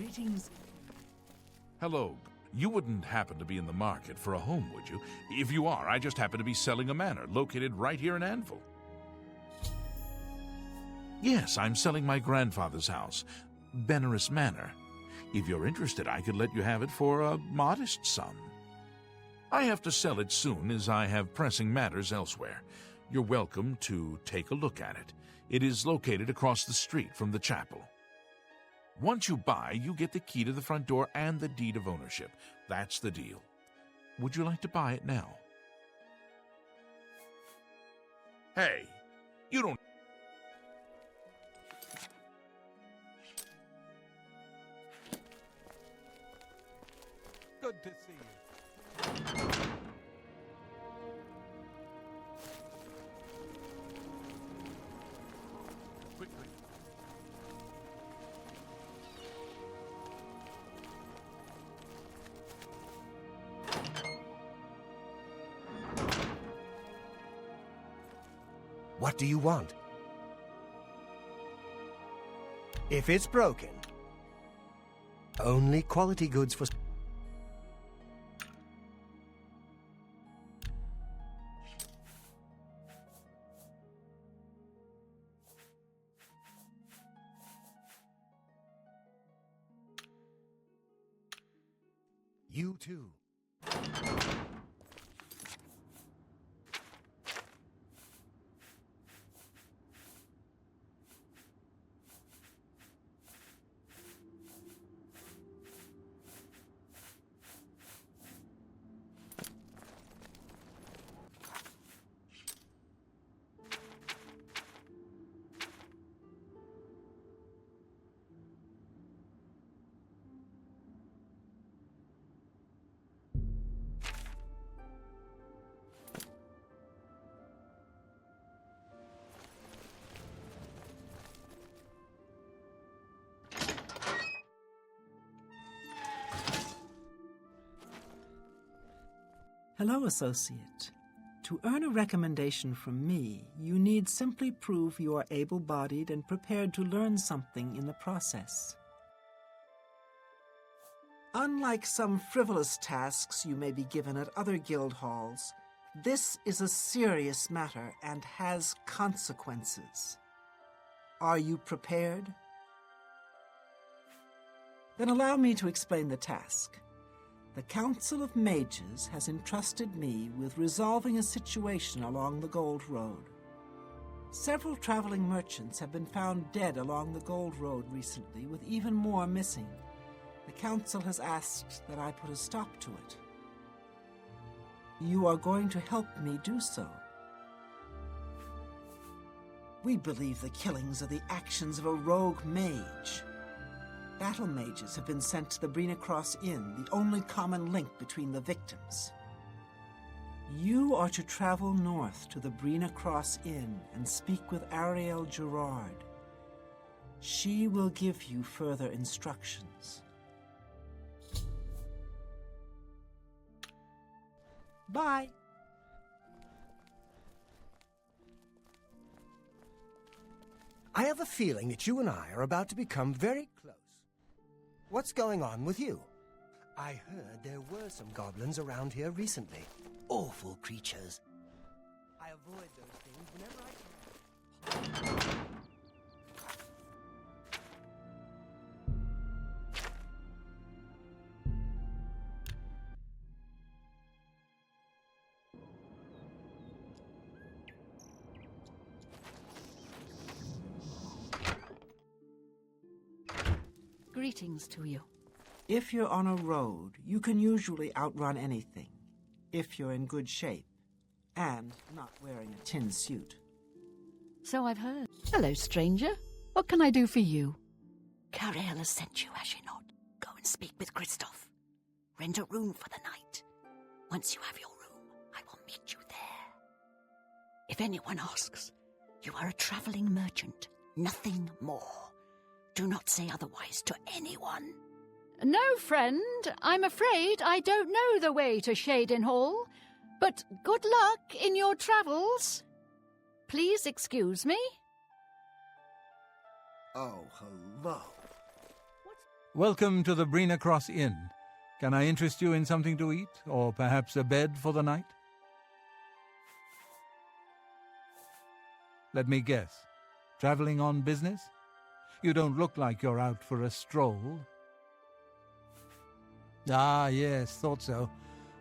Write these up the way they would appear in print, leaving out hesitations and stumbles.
Greetings. Hello. You wouldn't happen to be in the market for a home, would you? If you are, I just happen to be selling a manor located right here in Anvil. Yes, I'm selling my grandfather's house, Benaris Manor. If you're interested, I could let you have it for a modest sum. I have to sell it soon, as I have pressing matters elsewhere. You're welcome to take a look at it. It is located across the street from the chapel. Once you buy, you get the key to the front door and the deed of ownership. That's the deal. Would you like to buy it now? Hey, you don't... Good to see you. Quickly. What do you want? If it's broken, only quality goods for... You too. Hello, associate. To earn a recommendation from me, you need simply prove you are able-bodied and prepared to learn something in the process. Unlike some frivolous tasks you may be given at other guild halls, this is a serious matter and has consequences. Are you prepared? Then allow me to explain the task. The Council of Mages has entrusted me with resolving a situation along the Gold Road. Several traveling merchants have been found dead along the Gold Road recently, with even more missing. The Council has asked that I put a stop to it. You are going to help me do so. We believe the killings are the actions of a rogue mage. Battle mages have been sent to the Brina Cross Inn, the only common link between the victims. You are to travel north to the Brina Cross Inn and speak with Ariel Gerard. She will give you further instructions. Bye. I have a feeling that you and I are about to become very close. What's going on with you? I heard there were some goblins around here recently. Awful creatures. I avoid those things whenever I can. Greetings to you. If you're on a road, you can usually outrun anything, if you're in good shape, and not wearing a tin suit. So I've heard. Hello, stranger. What can I do for you? Cariel has sent you, has she not? Go and speak with Christoph. Rent a room for the night. Once you have your room, I will meet you there. If anyone asks, you are a traveling merchant, nothing more. Do not say otherwise to anyone. No, friend. I'm afraid I don't know the way to Shaden Hall. But good luck in your travels. Please excuse me. Oh, hello. Welcome to the Brina Cross Inn. Can I interest you in something to eat, or perhaps a bed for the night? Let me guess. Traveling on business? You don't look like you're out for a stroll. Ah, yes, thought so.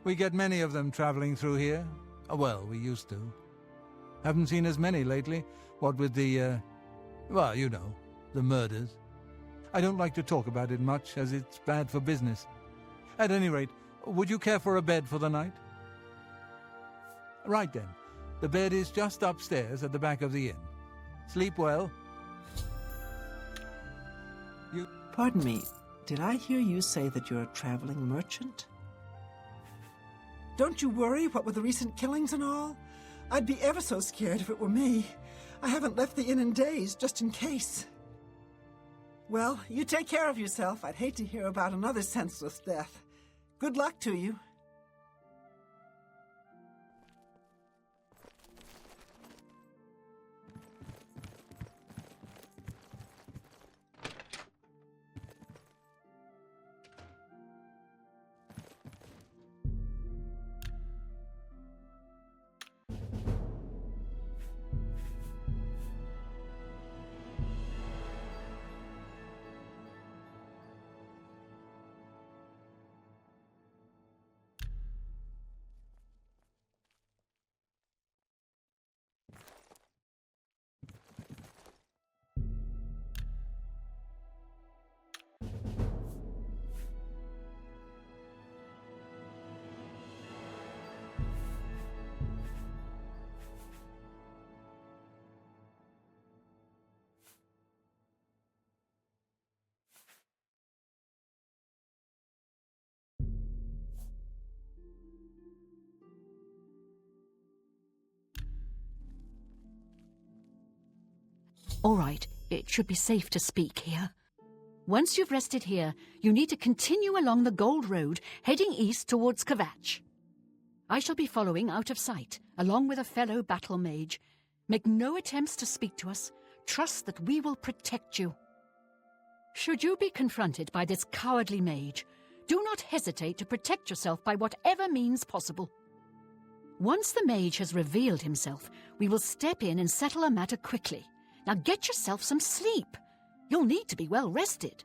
We get many of them traveling through here. Well, we used to. Haven't seen as many lately, what with the, well, you know, the murders. I don't like to talk about it much, as it's bad for business. At any rate, would you care for a bed for the night? Right then. The bed is just upstairs at the back of the inn. Sleep well. Pardon me, did I hear you say that you're a traveling merchant? Don't you worry, what with the recent killings and all? I'd be ever so scared if it were me. I haven't left the inn in days, just in case. Well, you take care of yourself. I'd hate to hear about another senseless death. Good luck to you. All right, it should be safe to speak here. Once you've rested here, you need to continue along the Gold Road, heading east towards Kvatch. I shall be following out of sight, along with a fellow battle mage. Make no attempts to speak to us. Trust that we will protect you. Should you be confronted by this cowardly mage, do not hesitate to protect yourself by whatever means possible. Once the mage has revealed himself, we will step in and settle a matter quickly. Now get yourself some sleep. You'll need to be well rested.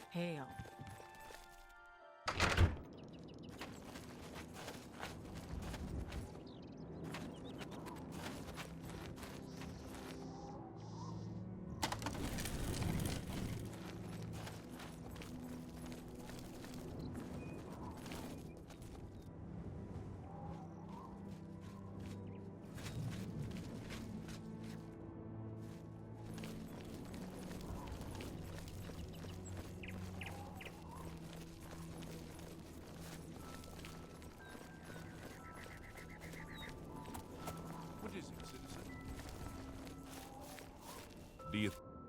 Hail.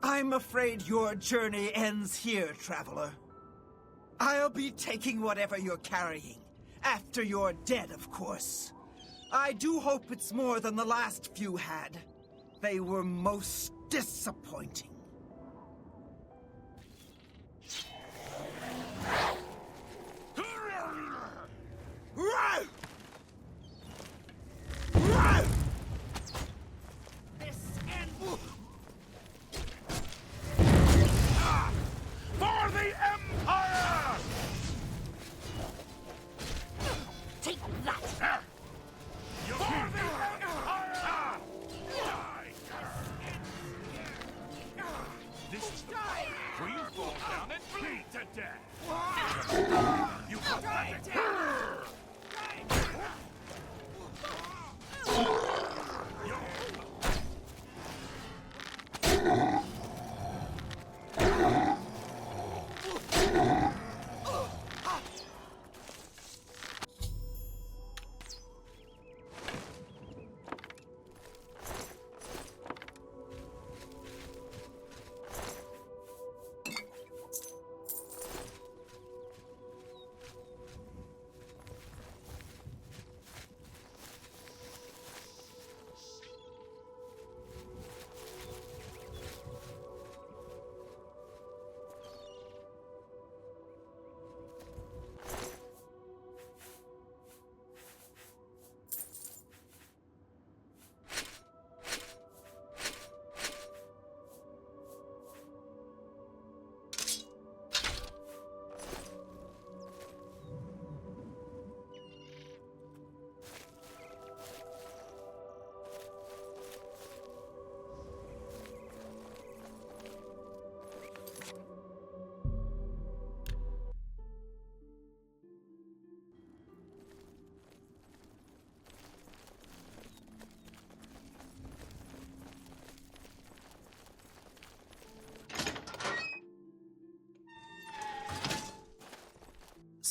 I'm afraid your journey ends here, traveler. I'll be taking whatever you're carrying. After you're dead, of course. I do hope it's more than the last few had. They were most disappointing.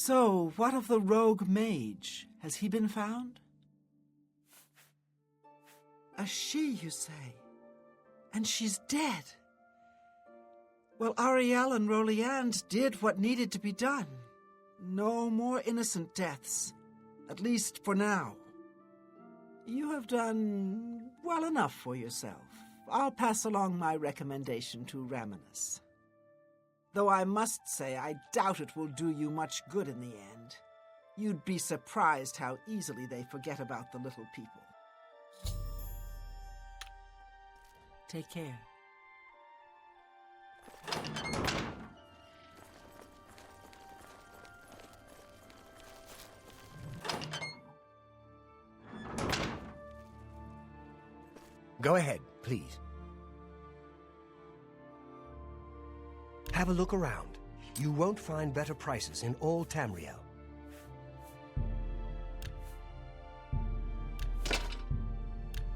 So, what of the rogue mage? Has he been found? A she, you say? And she's dead? Well, Ariel and Roliand did what needed to be done. No more innocent deaths. At least for now. You have done well enough for yourself. I'll pass along my recommendation to Raminus. Though I must say I doubt it will do you much good in the end. You'd be surprised how easily they forget about the little people. Take care. Go ahead, please. Have a look around. You won't find better prices in all Tamriel.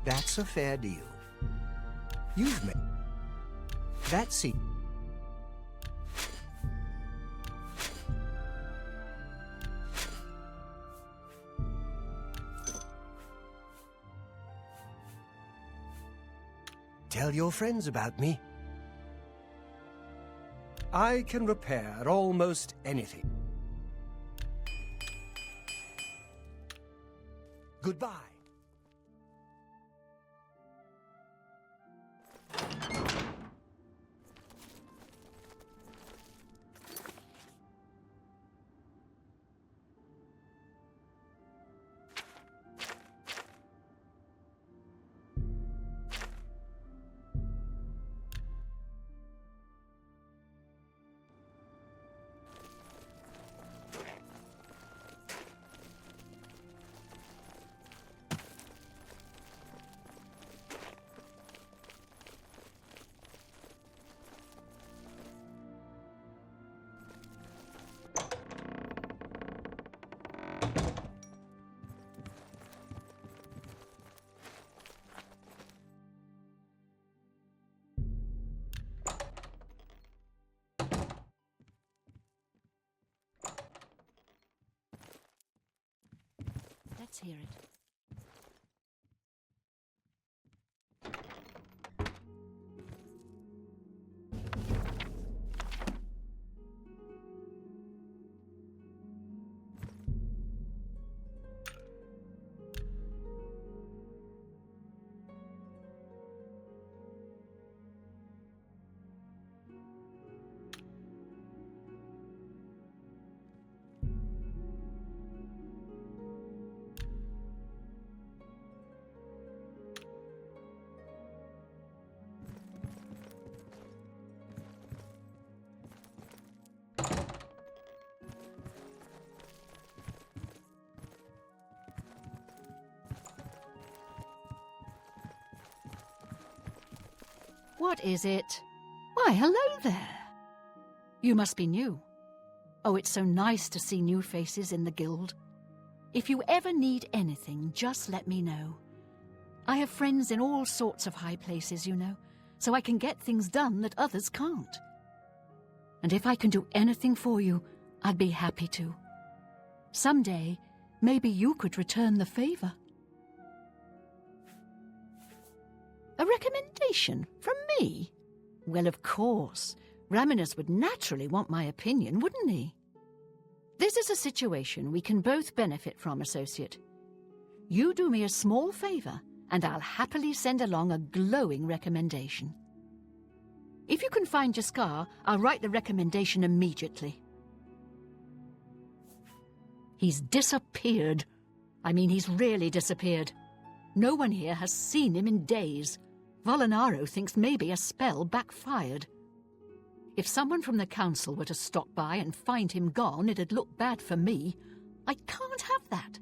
That's a fair deal. You've made... That seat. Tell your friends about me. I can repair almost anything. Goodbye. Let's hear it. What is it? Why, hello there. You must be new. Oh, it's so nice to see new faces in the guild. If you ever need anything, just let me know. I have friends in all sorts of high places, you know, so I can get things done that others can't. And if I can do anything for you, I'd be happy to. Someday, maybe you could return the favor. A recommendation from me? Well, of course. Raminus would naturally want my opinion, wouldn't he? This is a situation we can both benefit from, associate. You do me a small favor, and I'll happily send along a glowing recommendation. If you can find Jaskar, I'll write the recommendation immediately. He's disappeared. I mean, he's really disappeared. No one here has seen him in days. Volinaro thinks maybe a spell backfired. If someone from the council were to stop by and find him gone, it'd look bad for me. I can't have that.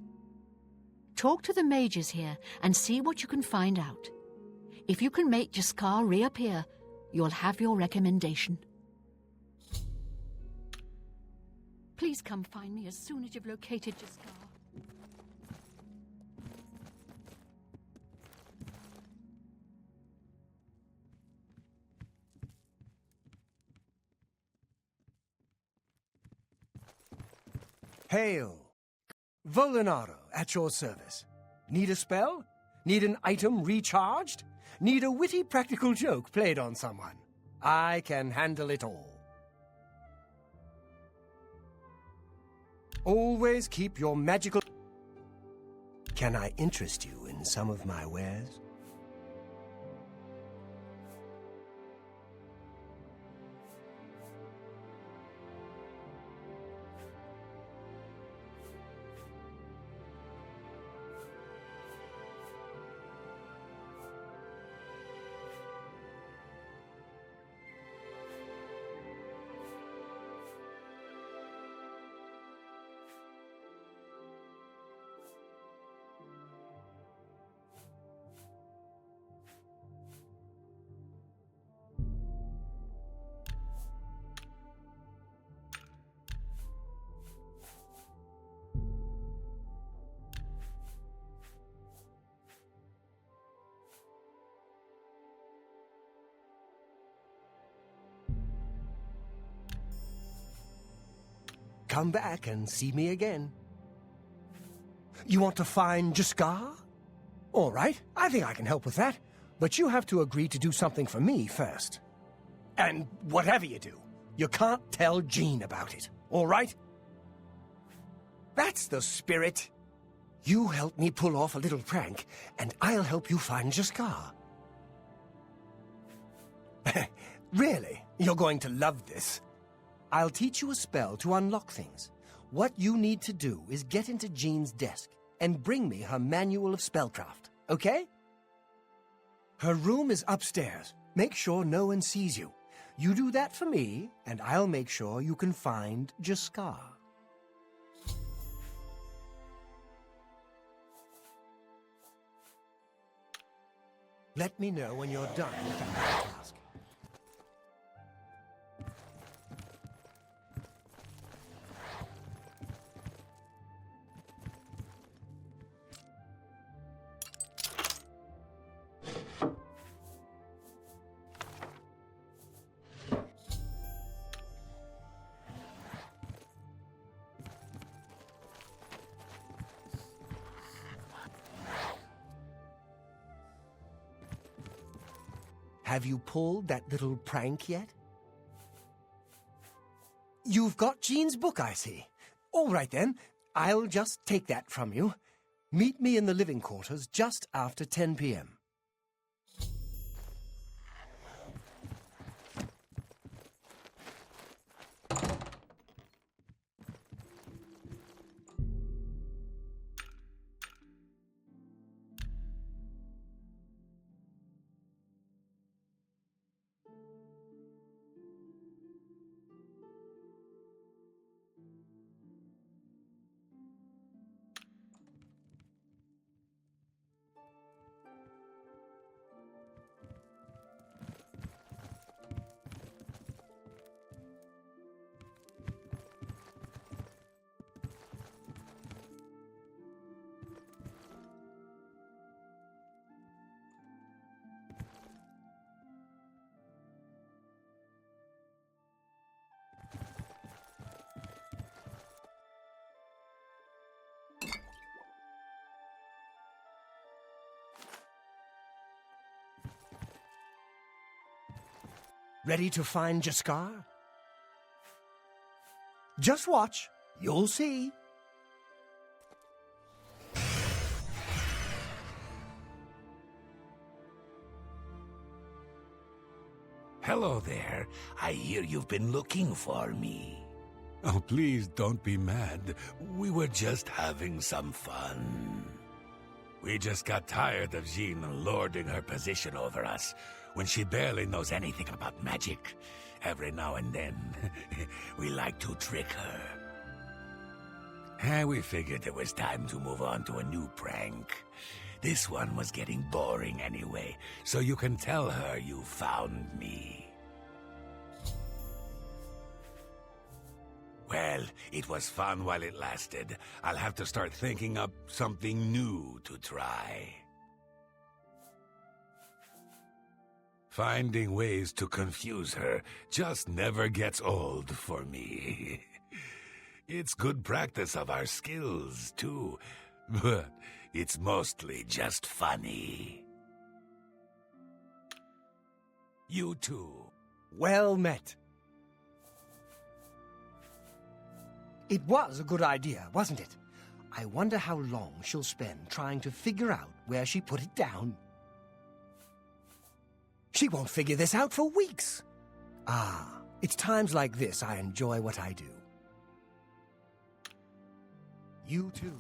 Talk to the mages here and see what you can find out. If you can make Jaskar reappear, you'll have your recommendation. Please come find me as soon as you've located Jaskar. Hail. Volinaro at your service. Need a spell? Need an item recharged? Need a witty practical joke played on someone? I can handle it all. Always keep your magical... Can I interest you in some of my wares? Come back and see me again. You want to find Jaskar? All right, I think I can help with that. But you have to agree to do something for me first. And whatever you do, you can't tell Jean about it, all right? That's the spirit. You help me pull off a little prank, and I'll help you find Jaskar. Really? You're going to love this. I'll teach you a spell to unlock things. What you need to do is get into Jean's desk and bring me her manual of spellcraft, okay? Her room is upstairs. Make sure no one sees you. You do that for me, and I'll make sure you can find Jaskar. Let me know when you're done with that task. Have you pulled that little prank yet? You've got Jean's book, I see. All right, then. I'll just take that from you. Meet me in the living quarters just after 10 p.m. Ready to find Jaskar? Just watch. You'll see. Hello there. I hear you've been looking for me. Oh, please don't be mad. We were just having some fun. We just got tired of Jean lording her position over us when she barely knows anything about magic. Every now and then, we like to trick her. And we figured it was time to move on to a new prank. This one was getting boring anyway, so you can tell her you found me. Well, it was fun while it lasted. I'll have to start thinking up something new to try. Finding ways to confuse her just never gets old for me. It's good practice of our skills, too. But it's mostly just funny. You two. Well met. It was a good idea, wasn't it? I wonder how long she'll spend trying to figure out where she put it down. She won't figure this out for weeks. Ah, it's times like this I enjoy what I do. You too.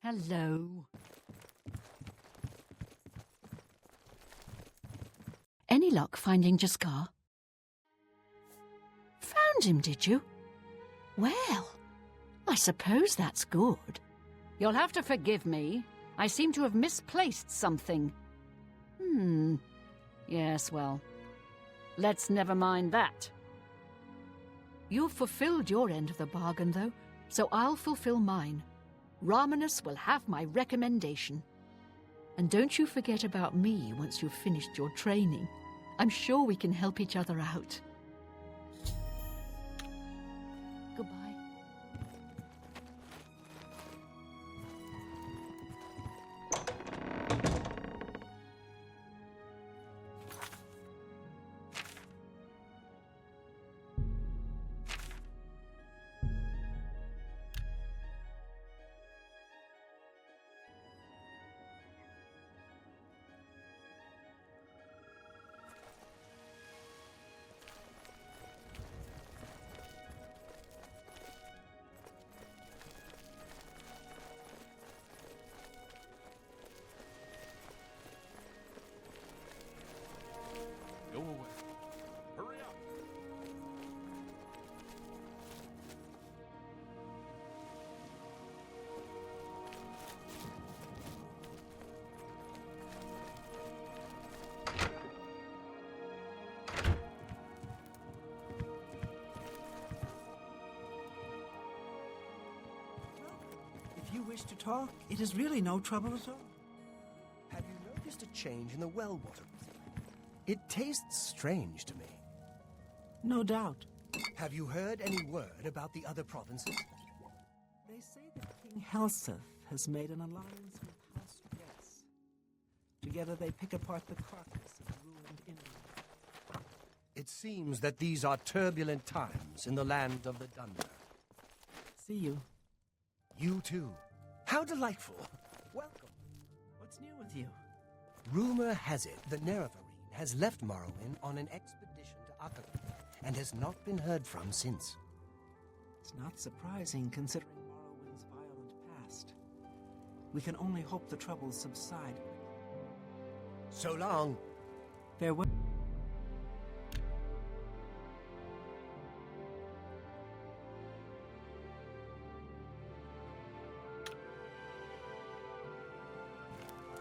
Hello. Any luck finding Jaskar? Found him, did you? Well, I suppose that's good. You'll have to forgive me. I seem to have misplaced something. Yes, well, let's never mind that. You've fulfilled your end of the bargain, though, so I'll fulfill mine. Ramanus will have my recommendation. And don't you forget about me once you've finished your training. I'm sure we can help each other out. Goodbye. Go away. Hurry up. If you wish to talk, it is really no trouble at all. Have you noticed a change in the well water? It tastes strange to me. No doubt. Have you heard any word about the other provinces? They say that King Helseth has made an alliance with House Yes. Together they pick apart the carcass of the ruined Inland. It seems that these are turbulent times in the land of the Dunder. See you. You too. How delightful. Welcome. What's new with you? Rumor has it that Nerevarine has left Morrowind on an expedition to Akkagon and has not been heard from since. It's not surprising considering Morrowind's violent past. We can only hope the troubles subside. So long. Farewell.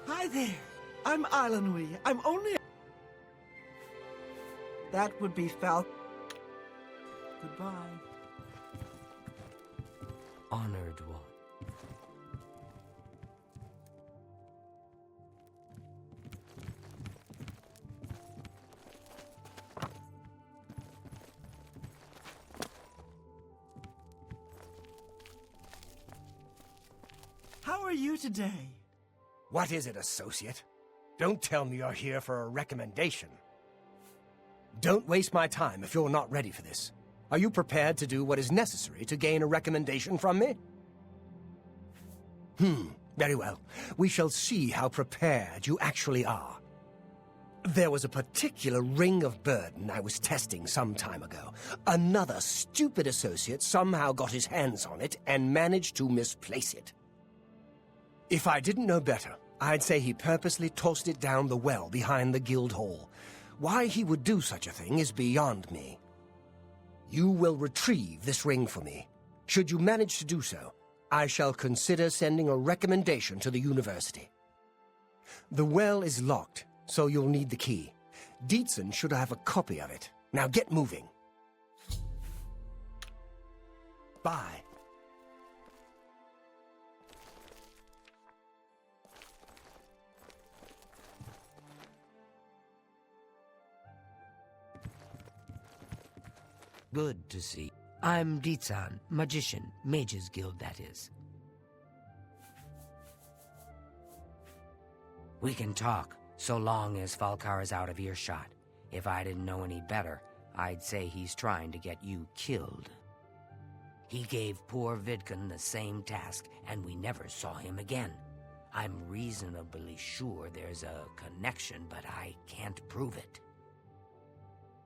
Hi there. I'm Islandwy. I'm only... That would be Fal... Goodbye. Honored one. How are you today? What is it, associate? Don't tell me you're here for a recommendation. Don't waste my time if you're not ready for this. Are you prepared to do what is necessary to gain a recommendation from me? Very well. We shall see how prepared you actually are. There was a particular ring of burden I was testing some time ago. Another stupid associate somehow got his hands on it and managed to misplace it. If I didn't know better, I'd say he purposely tossed it down the well behind the guild hall. Why he would do such a thing is beyond me. You will retrieve this ring for me. Should you manage to do so, I shall consider sending a recommendation to the university. The well is locked, so you'll need the key. Dietzen should have a copy of it. Now get moving. Bye. Good to see. I'm Dietsan, magician, Mage's Guild, that is. We can talk, so long as Falkar is out of earshot. If I didn't know any better, I'd say he's trying to get you killed. He gave poor Vidkun the same task, and we never saw him again. I'm reasonably sure there's a connection, but I can't prove it.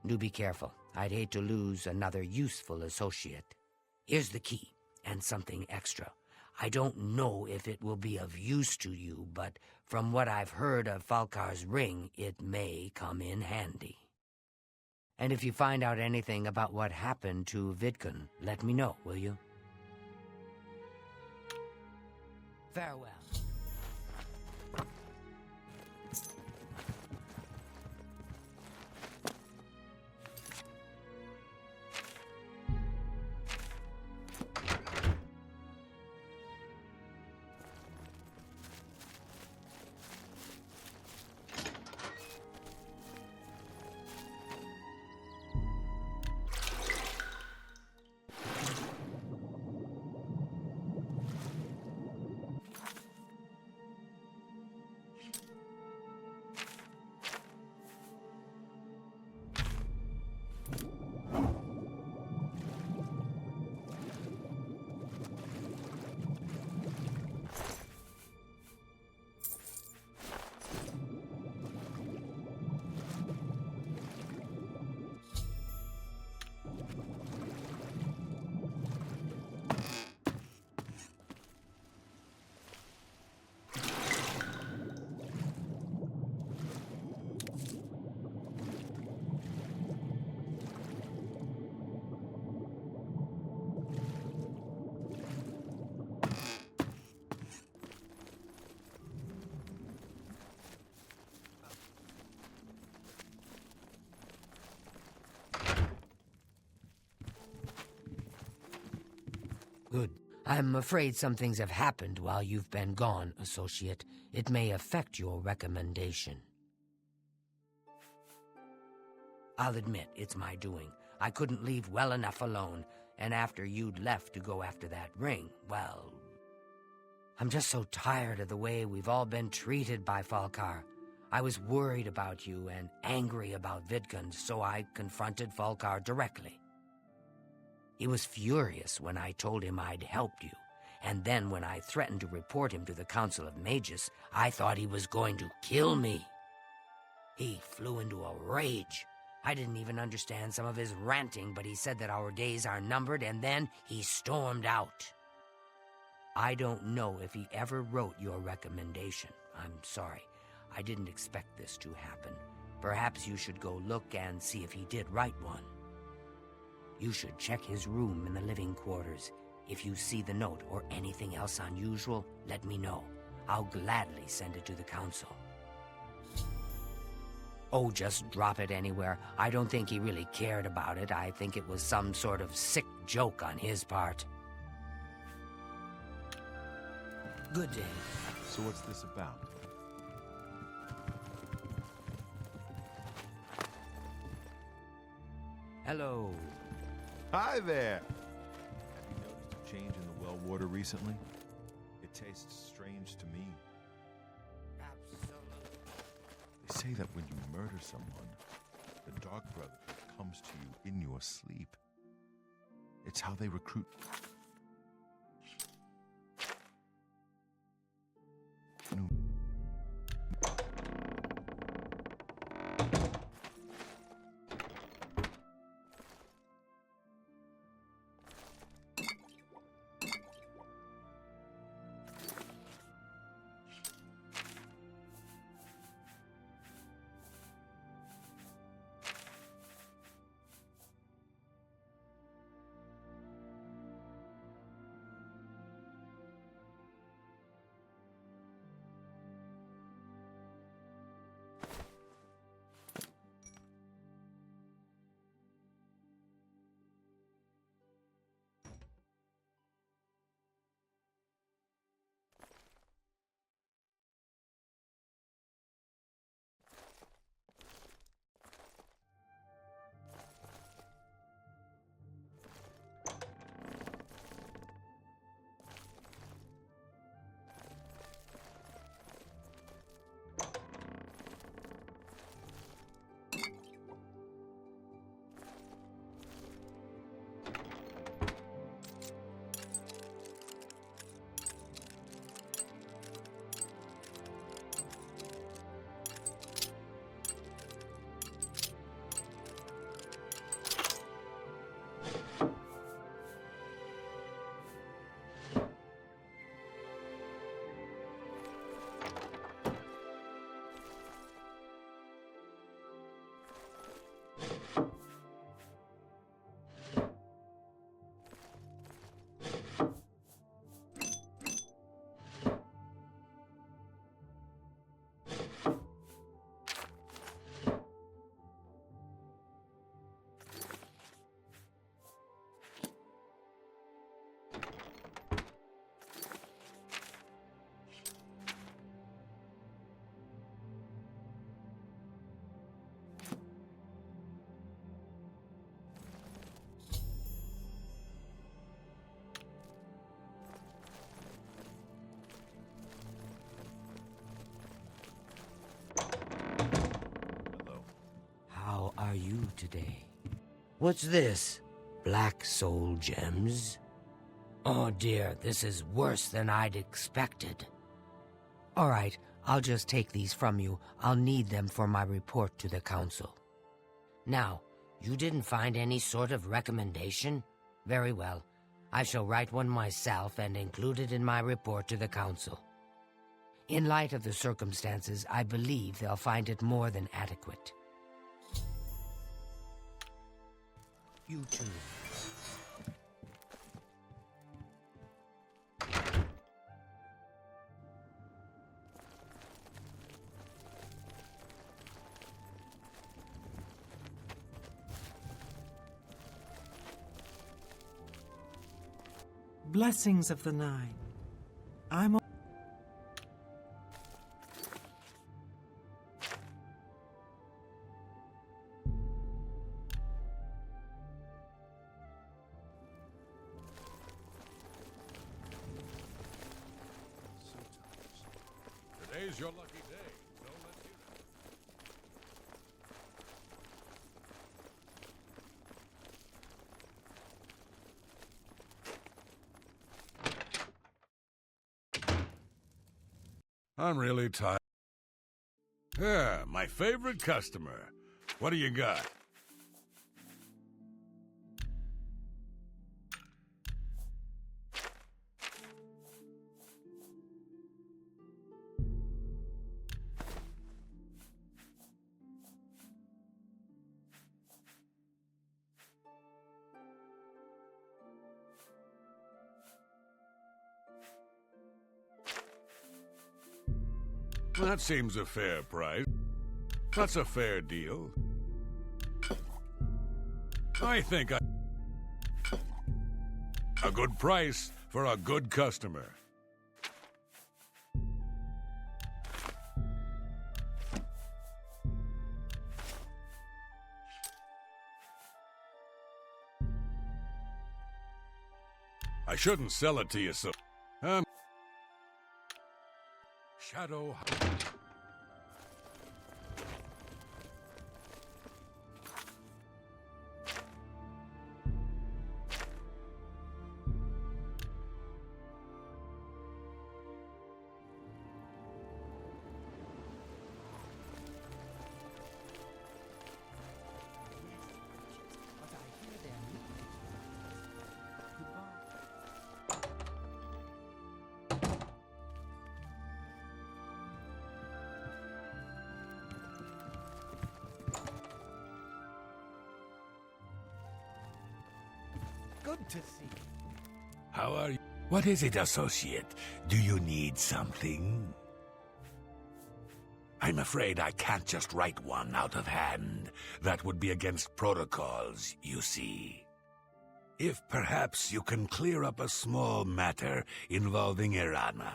Do be careful. I'd hate to lose another useful associate. Here's the key, and something extra. I don't know if it will be of use to you, but from what I've heard of Falkar's ring, it may come in handy. And if you find out anything about what happened to Vidkun, let me know, will you? Farewell. Good. I'm afraid some things have happened while you've been gone, Associate. It may affect your recommendation. I'll admit, it's my doing. I couldn't leave well enough alone, and after you'd left to go after that ring, well... I'm just so tired of the way we've all been treated by Falkar. I was worried about you and angry about Vidkun, so I confronted Falkar directly. He was furious when I told him I'd helped you, and then when I threatened to report him to the Council of Mages, I thought he was going to kill me. He flew into a rage. I didn't even understand some of his ranting, but he said that our days are numbered, and then he stormed out. I don't know if he ever wrote your recommendation. I'm sorry. I didn't expect this to happen. Perhaps you should go look and see if he did write one. You should check his room in the living quarters. If you see the note or anything else unusual, let me know. I'll gladly send it to the council. Oh, just drop it anywhere. I don't think he really cared about it. I think it was some sort of sick joke on his part. Good day. So what's this about? Hello. Hi there! Have you noticed a change in the well water recently? It tastes strange to me. Absolutely. They say that when you murder someone, the Dark Brotherhood comes to you in your sleep. It's how they recruit. New. are you today? What's this? Black soul gems? Oh dear, this is worse than I'd expected. All right, I'll just take these from you. I'll need them for my report to the council. Now, you didn't find any sort of recommendation? Very well. I shall write one myself and include it in my report to the council. In light of the circumstances, I believe they'll find it more than adequate. You too. Blessings of the Nine. I'm Today's your lucky day. Don't let you. I'm really tired. Yeah, my favorite customer. What do you got? That seems a fair price. That's a fair deal. I think a good price for a good customer. I shouldn't sell it to you so... Shadow... Good to see you. How are you? What is it, associate? Do you need something? I'm afraid I can't just write one out of hand. That would be against protocols, you see. If perhaps you can clear up a small matter involving Irana,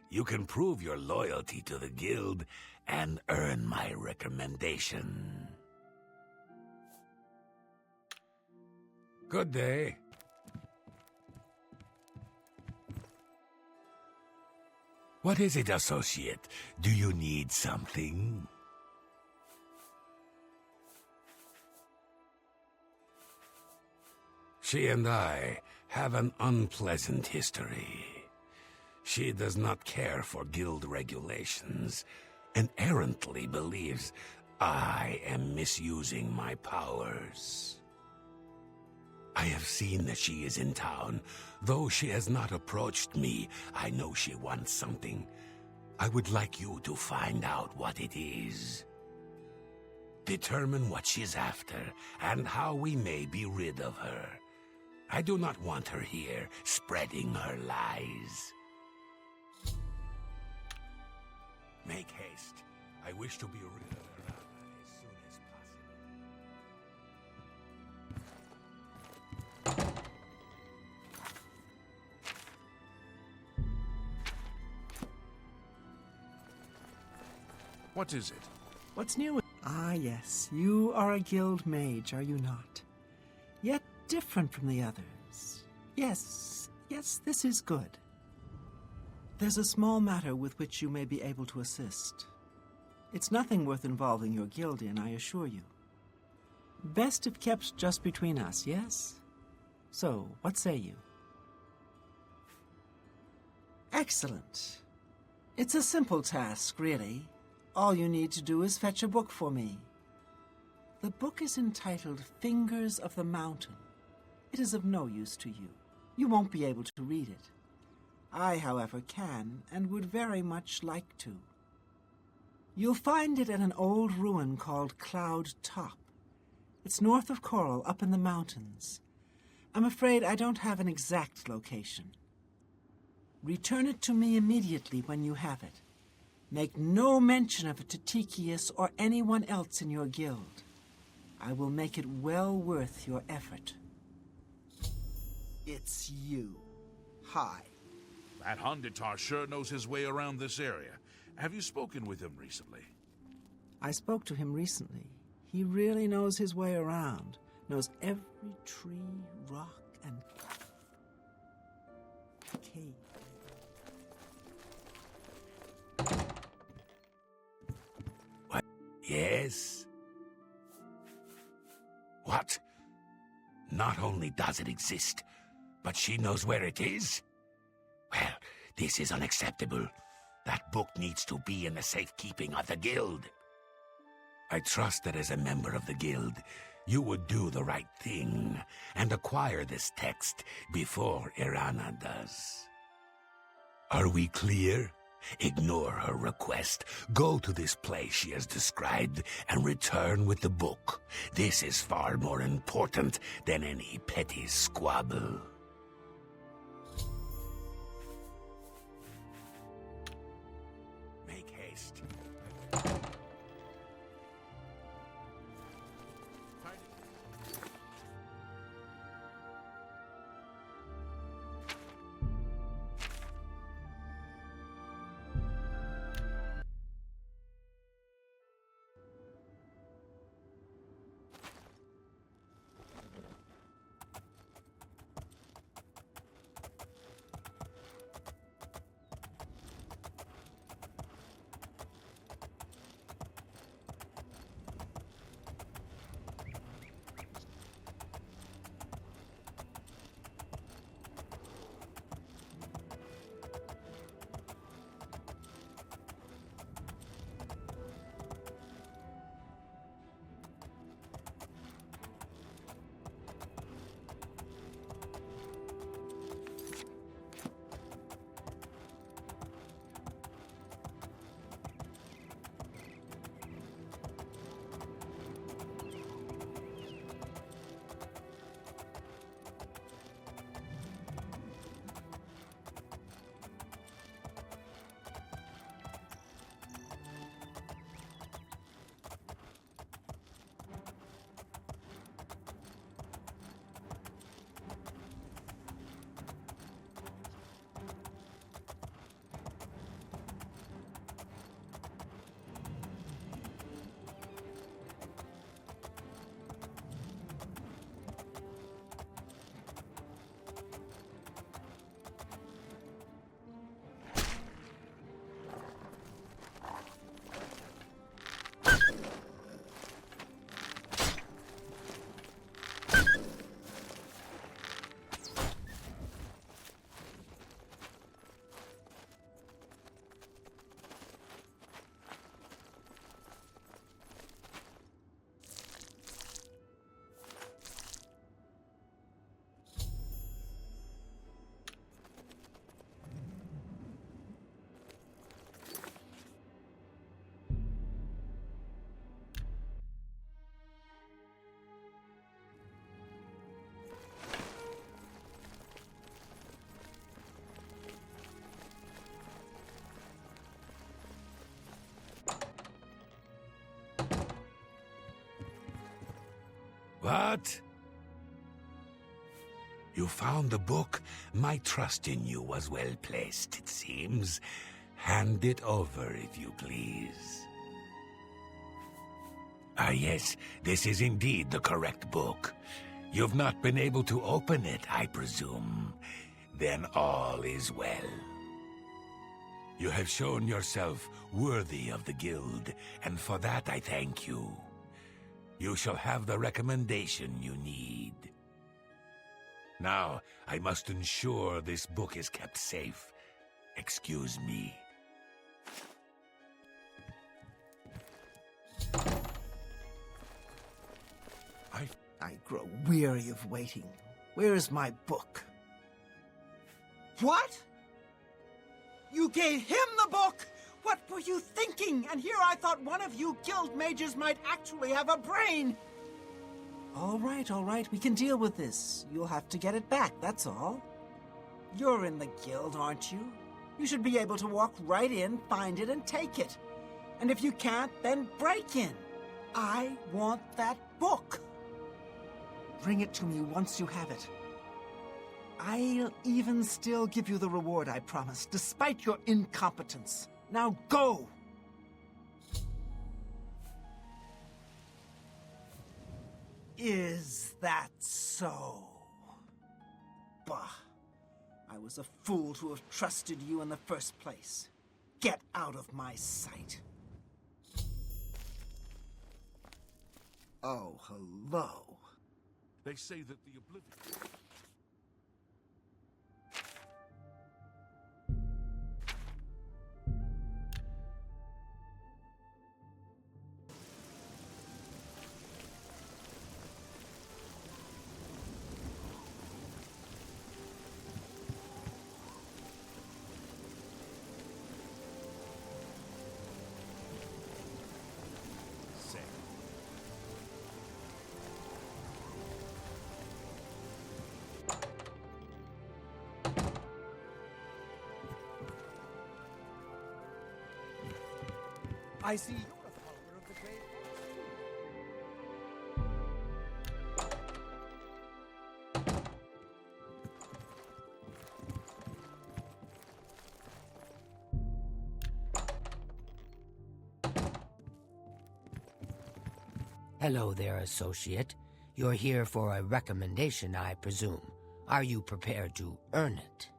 you can prove your loyalty to the guild and earn my recommendation. Good day. What is it, associate? Do you need something? She and I have an unpleasant history. She does not care for guild regulations and errantly believes I am misusing my powers. I have seen that she is in town. Though she has not approached me, I know she wants something. I would like you to find out what it is. Determine what she's after and how we may be rid of her. I do not want her here, spreading her lies. Make haste. I wish to be rid of her as soon as possible. What is it? What's new? Ah, yes. You are a guild mage, are you not? Yet different from the others. Yes, this is good. There's a small matter with which you may be able to assist. It's nothing worth involving your guild in, I assure you. Best if kept just between us, yes? So, what say you? Excellent. It's a simple task, really. All you need to do is fetch a book for me. The book is entitled Fingers of the Mountain. It is of no use to you. You won't be able to read it. I, however, can and would very much like to. You'll find it at an old ruin called Cloud Top. It's north of Coral, up in the mountains. I'm afraid I don't have an exact location. Return it to me immediately when you have it. Make no mention of it to Tychius or anyone else in your guild. I will make it well worth your effort. It's you. Hi. That Honditar sure knows his way around this area. Have you spoken with him recently? I spoke to him recently. He really knows his way around. Knows every tree, rock, and cave. What? Yes? What? Not only does it exist, but she knows where it is? Well, this is unacceptable. That book needs to be in the safekeeping of the guild. I trust that as a member of the guild, you would do the right thing and acquire this text before Irana does. Are we clear? Ignore her request. Go to this place she has described and return with the book. This is far more important than any petty squabble. Make haste. What? You found the book? My trust in you was well placed, it seems. Hand it over, if you please. Ah, yes, this is indeed the correct book. You've not been able to open it, I presume. Then all is well. You have shown yourself worthy of the guild, and for that I thank you. You shall have the recommendation you need. Now, I must ensure this book is kept safe. Excuse me. I grow weary of waiting. Where is my book? What? You gave him the book? What were you thinking? And here I thought one of you guild mages might actually have a brain. All right, we can deal with this. You'll have to get it back, that's all. You're in the guild, aren't you? You should be able to walk right in, find it, and take it. And if you can't, then break in. I want that book. Bring it to me once you have it. I'll even still give you the reward I promised, despite your incompetence. Now go! Is that so? Bah. I was a fool to have trusted you in the first place. Get out of my sight. Oh, hello. They say that the Oblivion... I see you're a follower of the Great Hello there, associate. You're here for a recommendation, I presume. Are you prepared to earn it?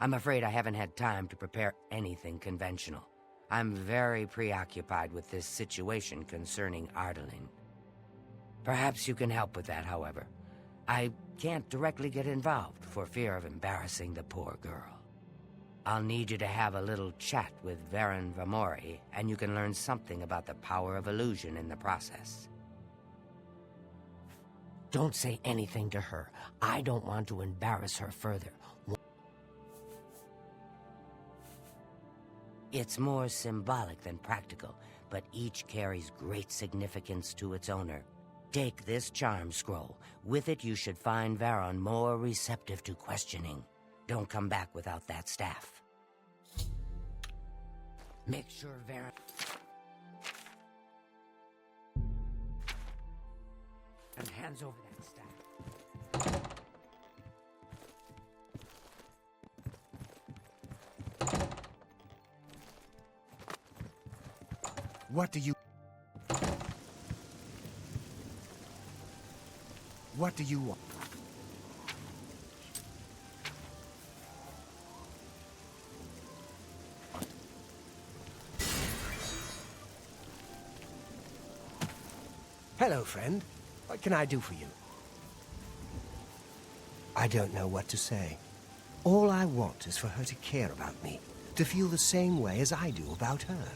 I'm afraid I haven't had time to prepare anything conventional. I'm very preoccupied with this situation concerning Ardaline. Perhaps you can help with that, however. I can't directly get involved for fear of embarrassing the poor girl. I'll need you to have a little chat with Varen Vamori, and you can learn something about the power of illusion in the process. Don't say anything to her. I don't want to embarrass her further. It's more symbolic than practical, but each carries great significance to its owner. Take this charm scroll. With it, you should find Varon more receptive to questioning. Don't come back without that staff. Make sure Varon... and hands over that staff. What do you want? Hello, friend. What can I do for you? I don't know what to say. All I want is for her to care about me, to feel the same way as I do about her.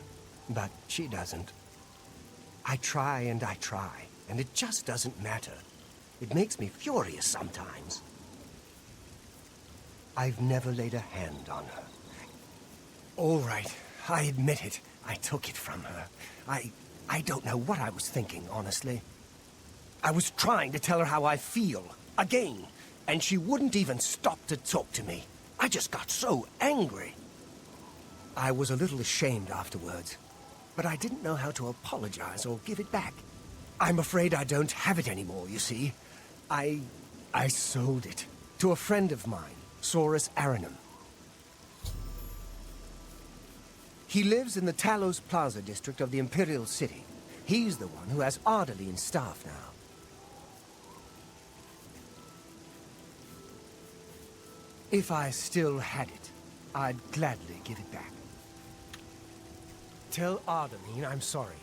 But she doesn't. I try, and it just doesn't matter. It makes me furious sometimes. I've never laid a hand on her. All right, I admit it. I took it from her. I don't know what I was thinking, honestly. I was trying to tell her how I feel, again, and she wouldn't even stop to talk to me. I just got so angry. I was a little ashamed afterwards, but I didn't know how to apologize or give it back. I'm afraid I don't have it anymore, you see. I sold it to a friend of mine, Saurus Aranum. He lives in the Talos Plaza district of the Imperial City. He's the one who has Ardaline's staff now. If I still had it, I'd gladly give it back. Tell Ardaline I'm sorry.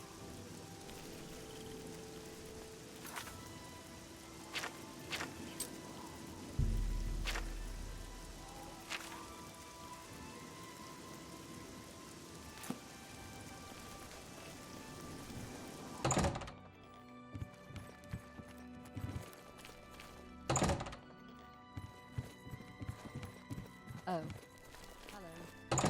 Oh. Hello.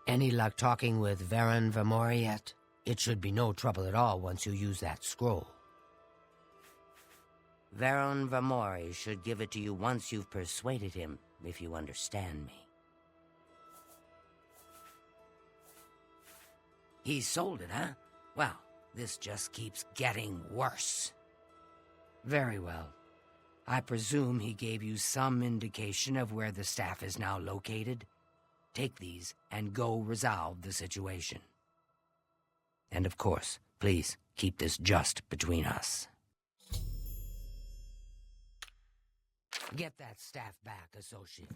Any luck talking with Varen Vermori yet? It should be no trouble at all once you use that scroll. Varen Vermori should give it to you once you've persuaded him, if you understand me. He sold it, huh? Well, this just keeps getting worse. Very well. I presume he gave you some indication of where the staff is now located? Take these and go resolve the situation. And of course, please keep this just between us. Get that staff back, associate.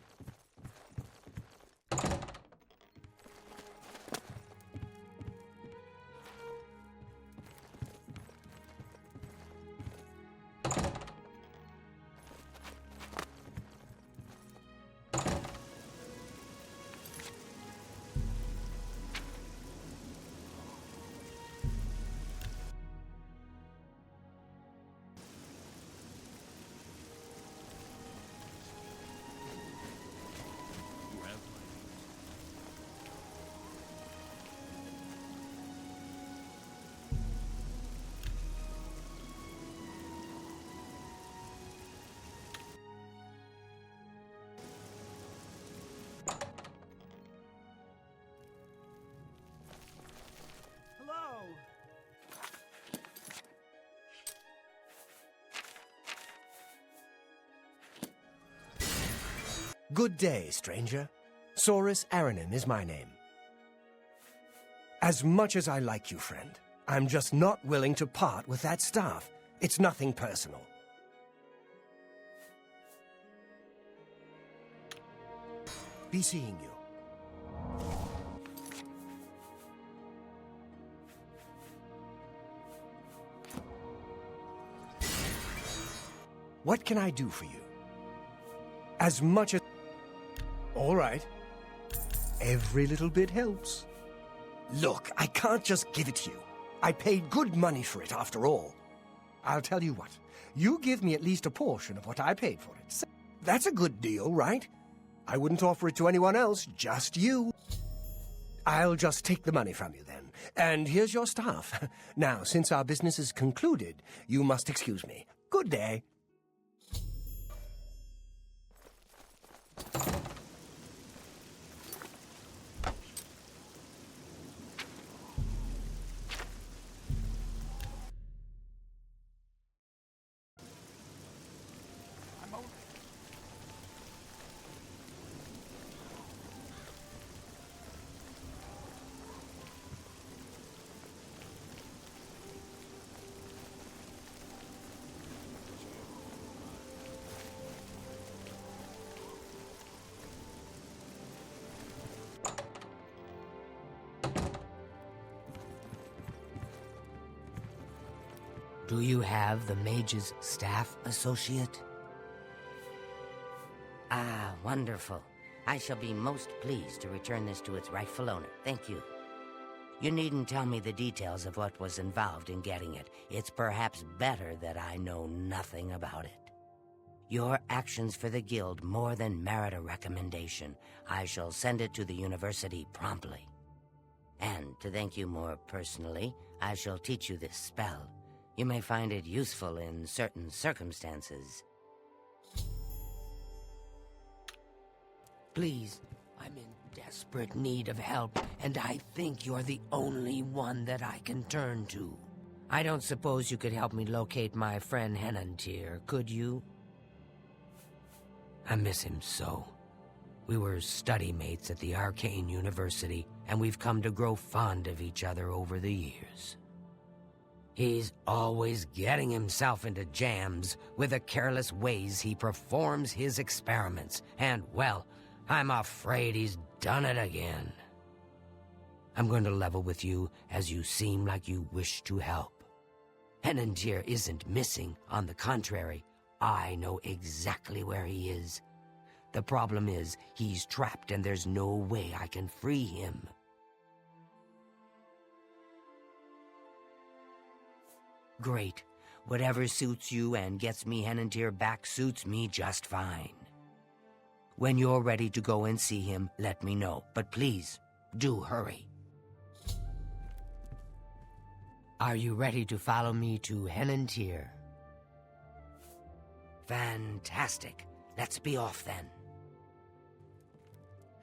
Good day, stranger. Saurus Aranim is my name. As much as I like you, friend, I'm just not willing to part with that staff. It's nothing personal. Be seeing you. What can I do for you? As much as... All right. Every little bit helps. Look, I can't just give it to you. I paid good money for it, after all. I'll tell you what. You give me at least a portion of what I paid for it. That's a good deal, right? I wouldn't offer it to anyone else, just you. I'll just take the money from you then. And here's your staff. Now, since our business is concluded, you must excuse me. Good day. Do you have the Mage's staff, associate? Ah, wonderful. I shall be most pleased to return this to its rightful owner. Thank you. You needn't tell me the details of what was involved in getting it. It's perhaps better that I know nothing about it. Your actions for the Guild more than merit a recommendation. I shall send it to the university promptly. And to thank you more personally, I shall teach you this spell. You may find it useful in certain circumstances. Please, I'm in desperate need of help, and I think you're the only one that I can turn to. I don't suppose you could help me locate my friend Henantir, could you? I miss him so. We were study mates at the Arcane University, and we've come to grow fond of each other over the years. He's always getting himself into jams with the careless ways he performs his experiments, and, well, I'm afraid he's done it again. I'm going to level with you as you seem like you wish to help. Henantir isn't missing, on the contrary. I know exactly where he is. The problem is, he's trapped and there's no way I can free him. Great. Whatever suits you and gets me Henantir back suits me just fine. When you're ready to go and see him, let me know. But please, do hurry. Are you ready to follow me to Henantir? Fantastic. Let's be off then.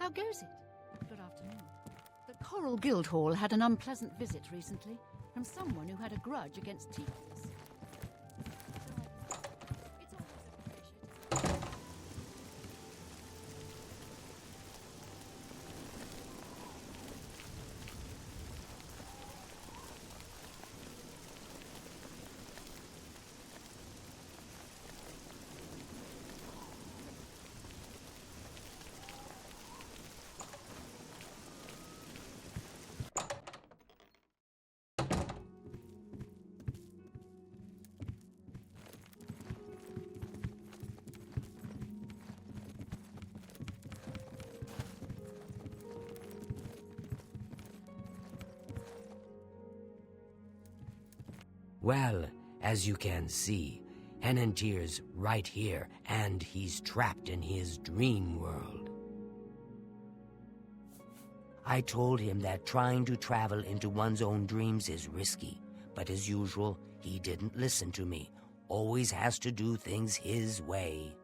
How goes it? Good afternoon. The Coral Guildhall had an unpleasant visit recently from someone who had a grudge against Tieflings. It's always appreciated. Well, as you can see, Henantir's right here, and he's trapped in his dream world. I told him that trying to travel into one's own dreams is risky, but as usual, he didn't listen to me. Always has to do things his way.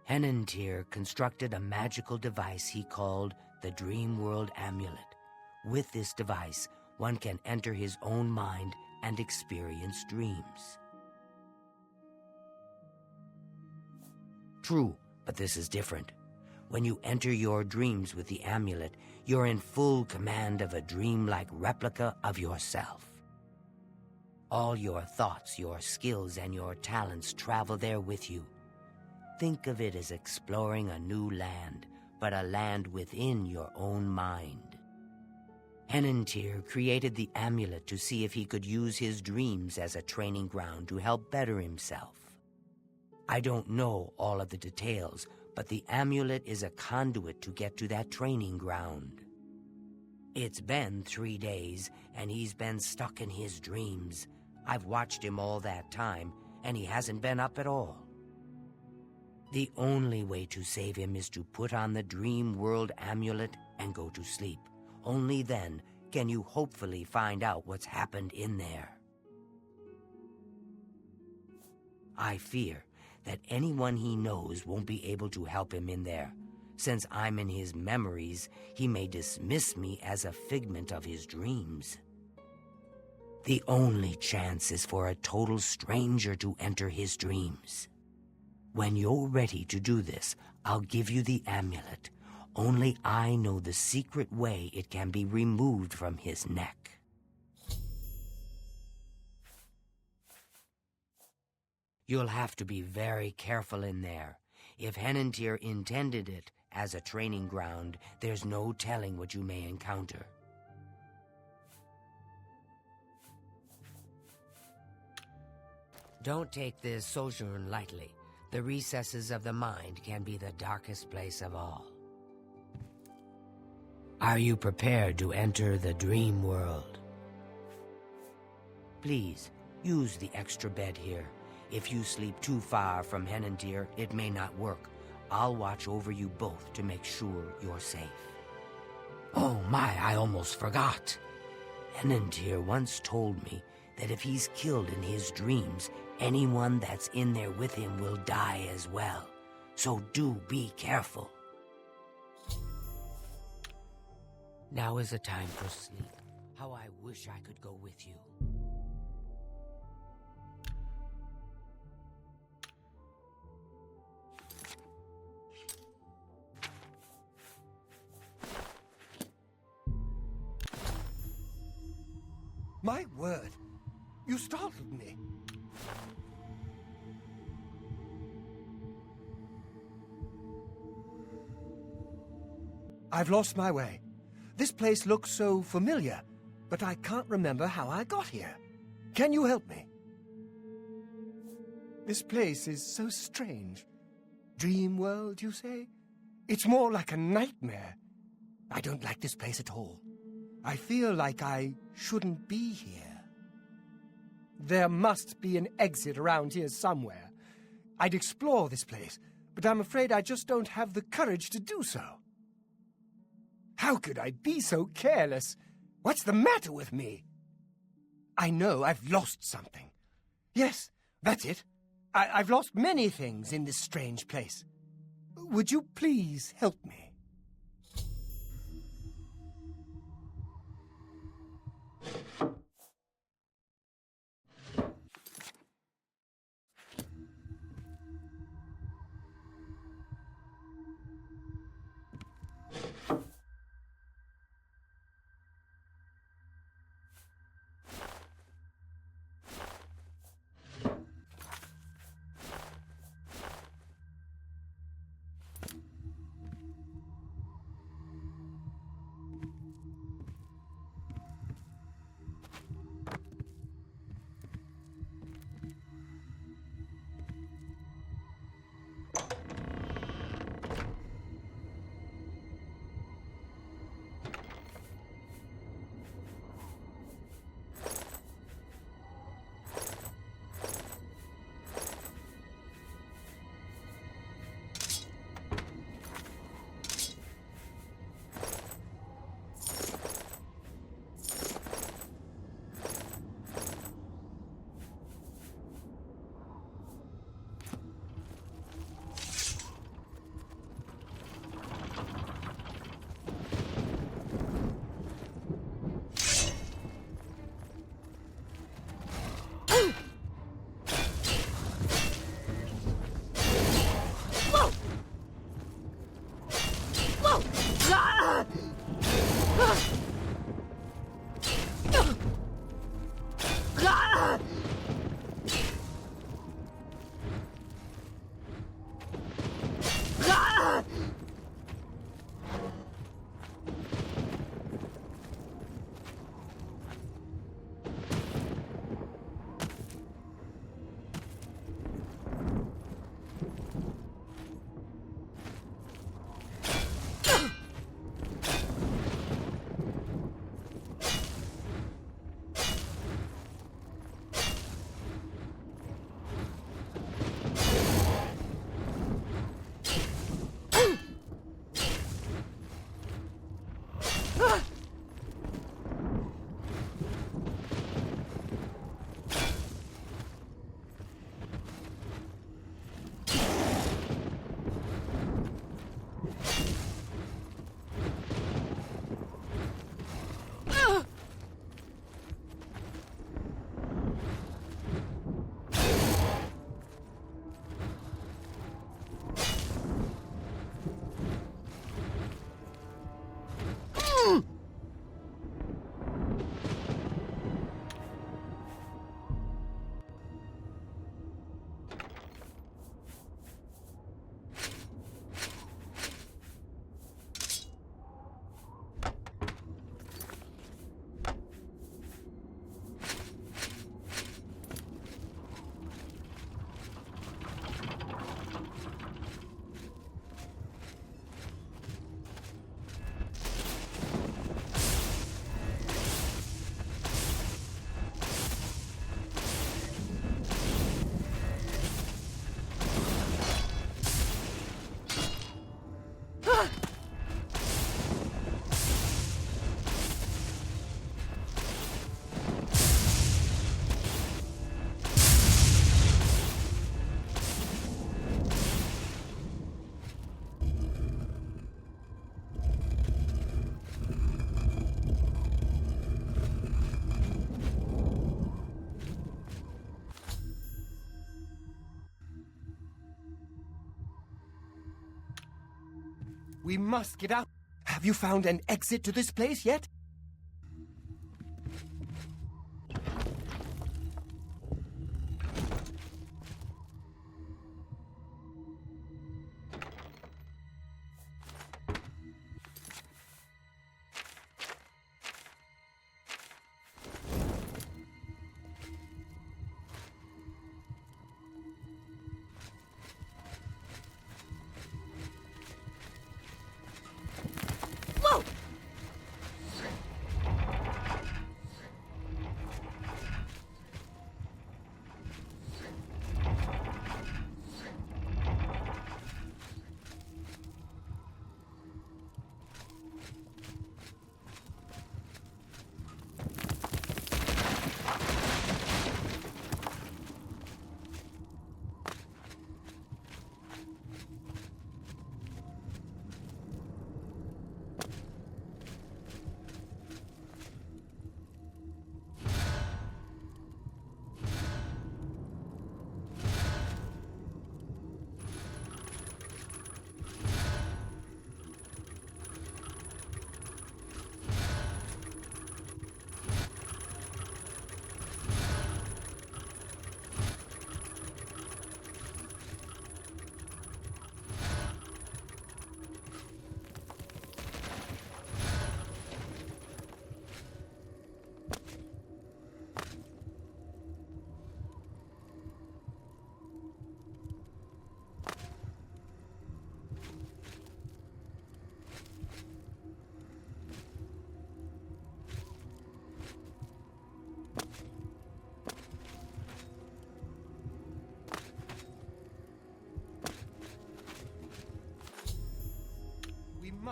Henantir constructed a magical device he called the Dream World Amulet. With this device, one can enter his own mind and experience dreams. True, but this is different. When you enter your dreams with the amulet, you're in full command of a dream-like replica of yourself. All your thoughts, your skills, and your talents travel there with you. Think of it as exploring a new land, but a land within your own mind. Henantir created the amulet to see if he could use his dreams as a training ground to help better himself. I don't know all of the details, but the amulet is a conduit to get to that training ground. It's been 3 days, and he's been stuck in his dreams. I've watched him all that time, and he hasn't been up at all. The only way to save him is to put on the Dream World Amulet and go to sleep. Only then can you hopefully find out what's happened in there. I fear that anyone he knows won't be able to help him in there. Since I'm in his memories, he may dismiss me as a figment of his dreams. The only chance is for a total stranger to enter his dreams. When you're ready to do this, I'll give you the amulet. Only I know the secret way it can be removed from his neck. You'll have to be very careful in there. If Henantir intended it as a training ground, there's no telling what you may encounter. Don't take this sojourn lightly. The recesses of the mind can be the darkest place of all. Are you prepared to enter the dream world? Please, use the extra bed here. If you sleep too far from Henantir, it may not work. I'll watch over you both to make sure you're safe. Oh my, I almost forgot. Henantir once told me that if he's killed in his dreams, anyone that's in there with him will die as well. So do be careful. Now is the time for sleep. How I wish I could go with you. My word! You startled me. I've lost my way. This place looks so familiar, but I can't remember how I got here. Can you help me? This place is so strange. Dream world, you say? It's more like a nightmare. I don't like this place at all. I feel like I shouldn't be here. There must be an exit around here somewhere. I'd explore this place, but I'm afraid I just don't have the courage to do so. How could I be so careless? What's the matter with me? I know I've lost something. Yes, that's it. I've lost many things in this strange place. Would you please help me? We must get out. Have you found an exit to this place yet?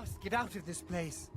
must get out of this place.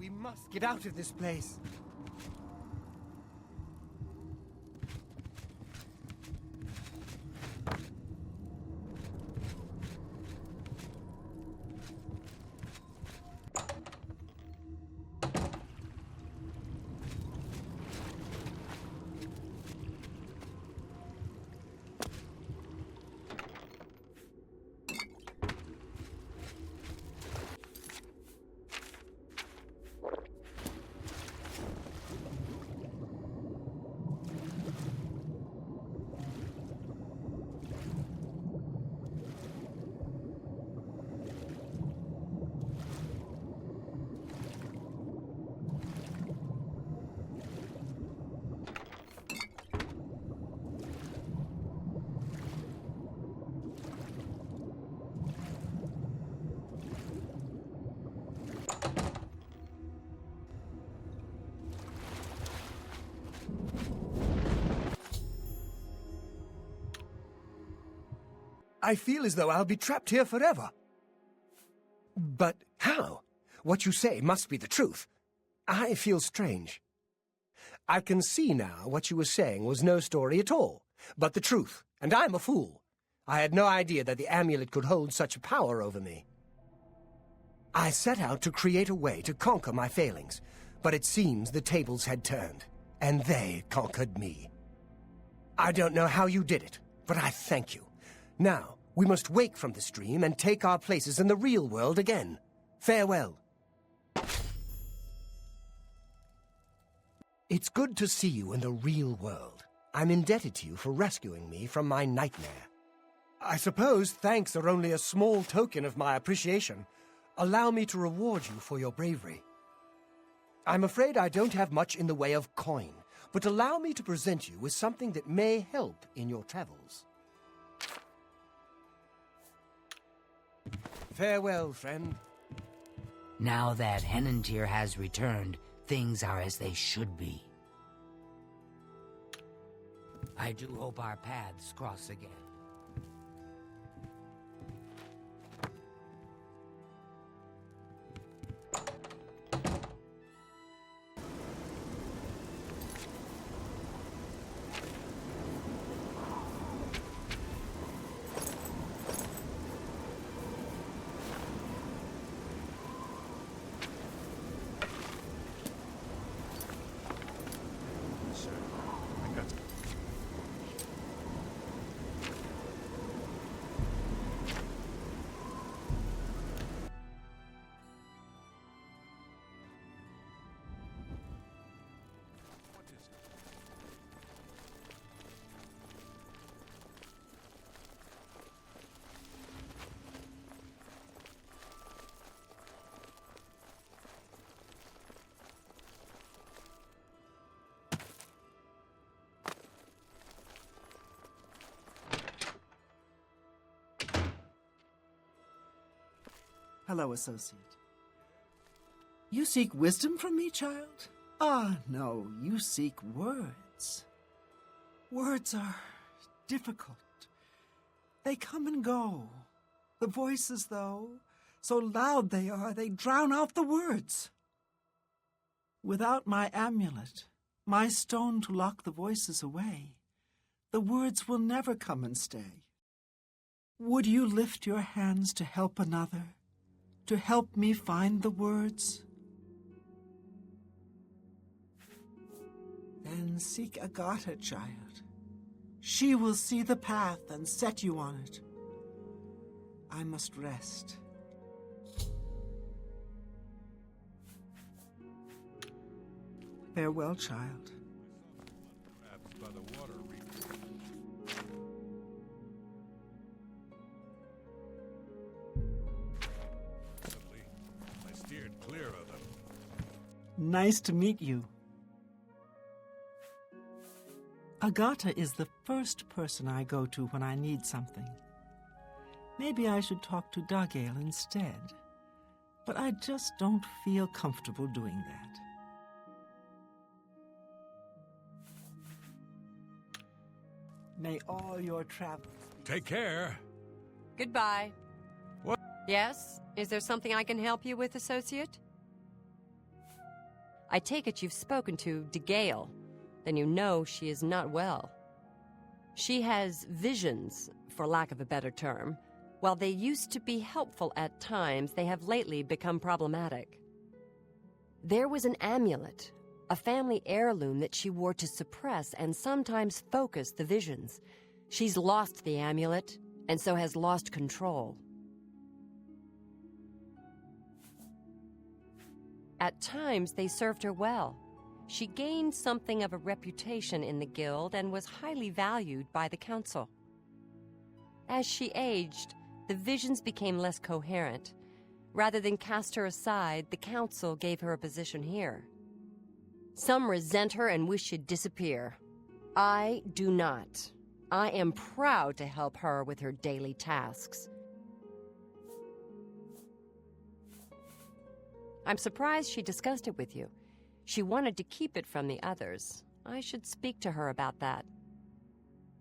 We must get out of this place. I feel as though I'll be trapped here forever. But how? What you say must be the truth. I feel strange. I can see now what you were saying was no story at all, but the truth, and I'm a fool. I had no idea that the amulet could hold such a power over me. I set out to create a way to conquer my failings, but it seems the tables had turned, and they conquered me. I don't know how you did it, but I thank you. Now, we must wake from this dream and take our places in the real world again. Farewell. It's good to see you in the real world. I'm indebted to you for rescuing me from my nightmare. I suppose thanks are only a small token of my appreciation. Allow me to reward you for your bravery. I'm afraid I don't have much in the way of coin, but allow me to present you with something that may help in your travels. Farewell, friend. Now that Henantir has returned, things are as they should be. I do hope our paths cross again. Hello, associate. You seek wisdom from me, child? Ah, no, you seek words. Words are difficult. They come and go. The voices, though, so loud they are, they drown out the words. Without my amulet, my stone to lock the voices away, the words will never come and stay. Would you lift your hands to help another, to help me find the words? Then seek Agata, child. She will see the path and set you on it. I must rest. Farewell, child. By the water I steered clear of them. Nice to meet you. Agata is the first person I go to when I need something. Maybe I should talk to Dagale instead, but I just don't feel comfortable doing that. May all your travels... Take care. Goodbye. What? Yes? Is there something I can help you with, associate? I take it you've spoken to Dagale. Then you know she is not well. She has visions, for lack of a better term. While they used to be helpful at times, they have lately become problematic. There was an amulet, a family heirloom that she wore to suppress and sometimes focus the visions. She's lost the amulet, and so has lost control. At times, they served her well. She gained something of a reputation in the guild and was highly valued by the council. As she aged, the visions became less coherent. Rather than cast her aside, the council gave her a position here. Some resent her and wish she'd disappear. I do not. I am proud to help her with her daily tasks. I'm surprised she discussed it with you. She wanted to keep it from the others. I should speak to her about that.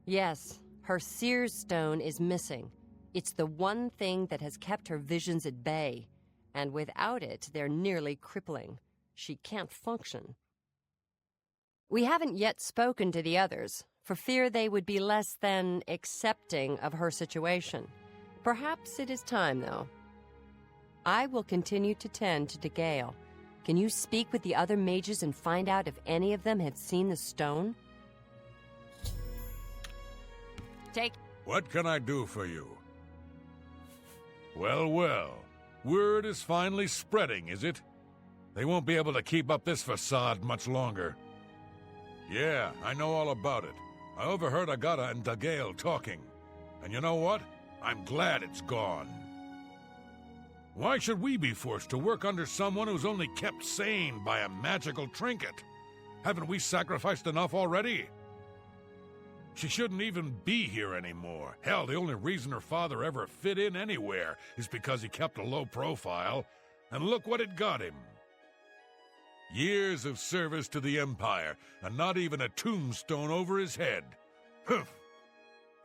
Yes, her Seer's Stone is missing. It's the one thing that has kept her visions at bay, and without it, they're nearly crippling. She can't function. We haven't yet spoken to the others, for fear they would be less than accepting of her situation. Perhaps it is time, though. I will continue to tend to Dagale. Can you speak with the other mages and find out if any of them have seen the stone? What can I do for you? Well, well. Word is finally spreading, is it? They won't be able to keep up this facade much longer. Yeah, I know all about it. I overheard Agata and Dagale talking. And you know what? I'm glad it's gone. Why should we be forced to work under someone who's only kept sane by a magical trinket? Haven't we sacrificed enough already? She shouldn't even be here anymore. Hell, the only reason her father ever fit in anywhere is because he kept a low profile. And look what it got him. Years of service to the Empire, and not even a tombstone over his head. Humph!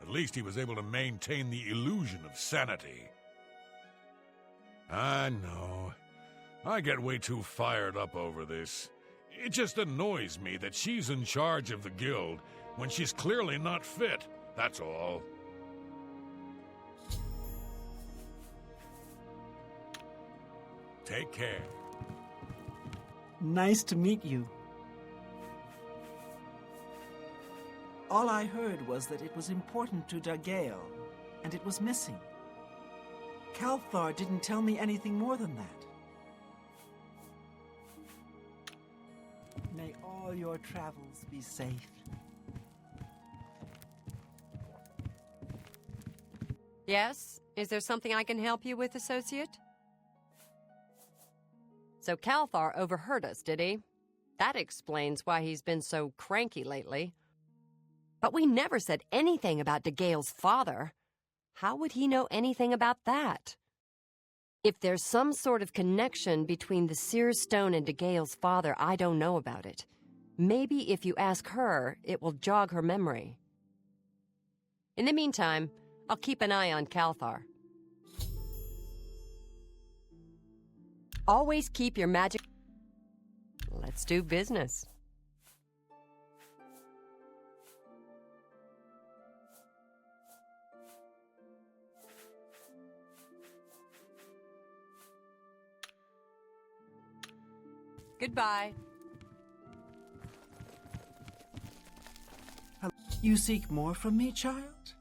At least he was able to maintain the illusion of sanity. I know. I get way too fired up over this. It just annoys me that she's in charge of the guild when she's clearly not fit, that's all. Take care. Nice to meet you. All I heard was that it was important to Dagale, and it was missing. Calthar didn't tell me anything more than that. May all your travels be safe. Yes? Is there something I can help you with, associate? So Calthar overheard us, did he? That explains why he's been so cranky lately. But we never said anything about Dagale's father. How would he know anything about that? If there's some sort of connection between the Seer's Stone and DeGale's father, I don't know about it. Maybe if you ask her, it will jog her memory. In the meantime, I'll keep an eye on Calthar. Always keep your magic... Let's do business. Goodbye. You seek more from me, child?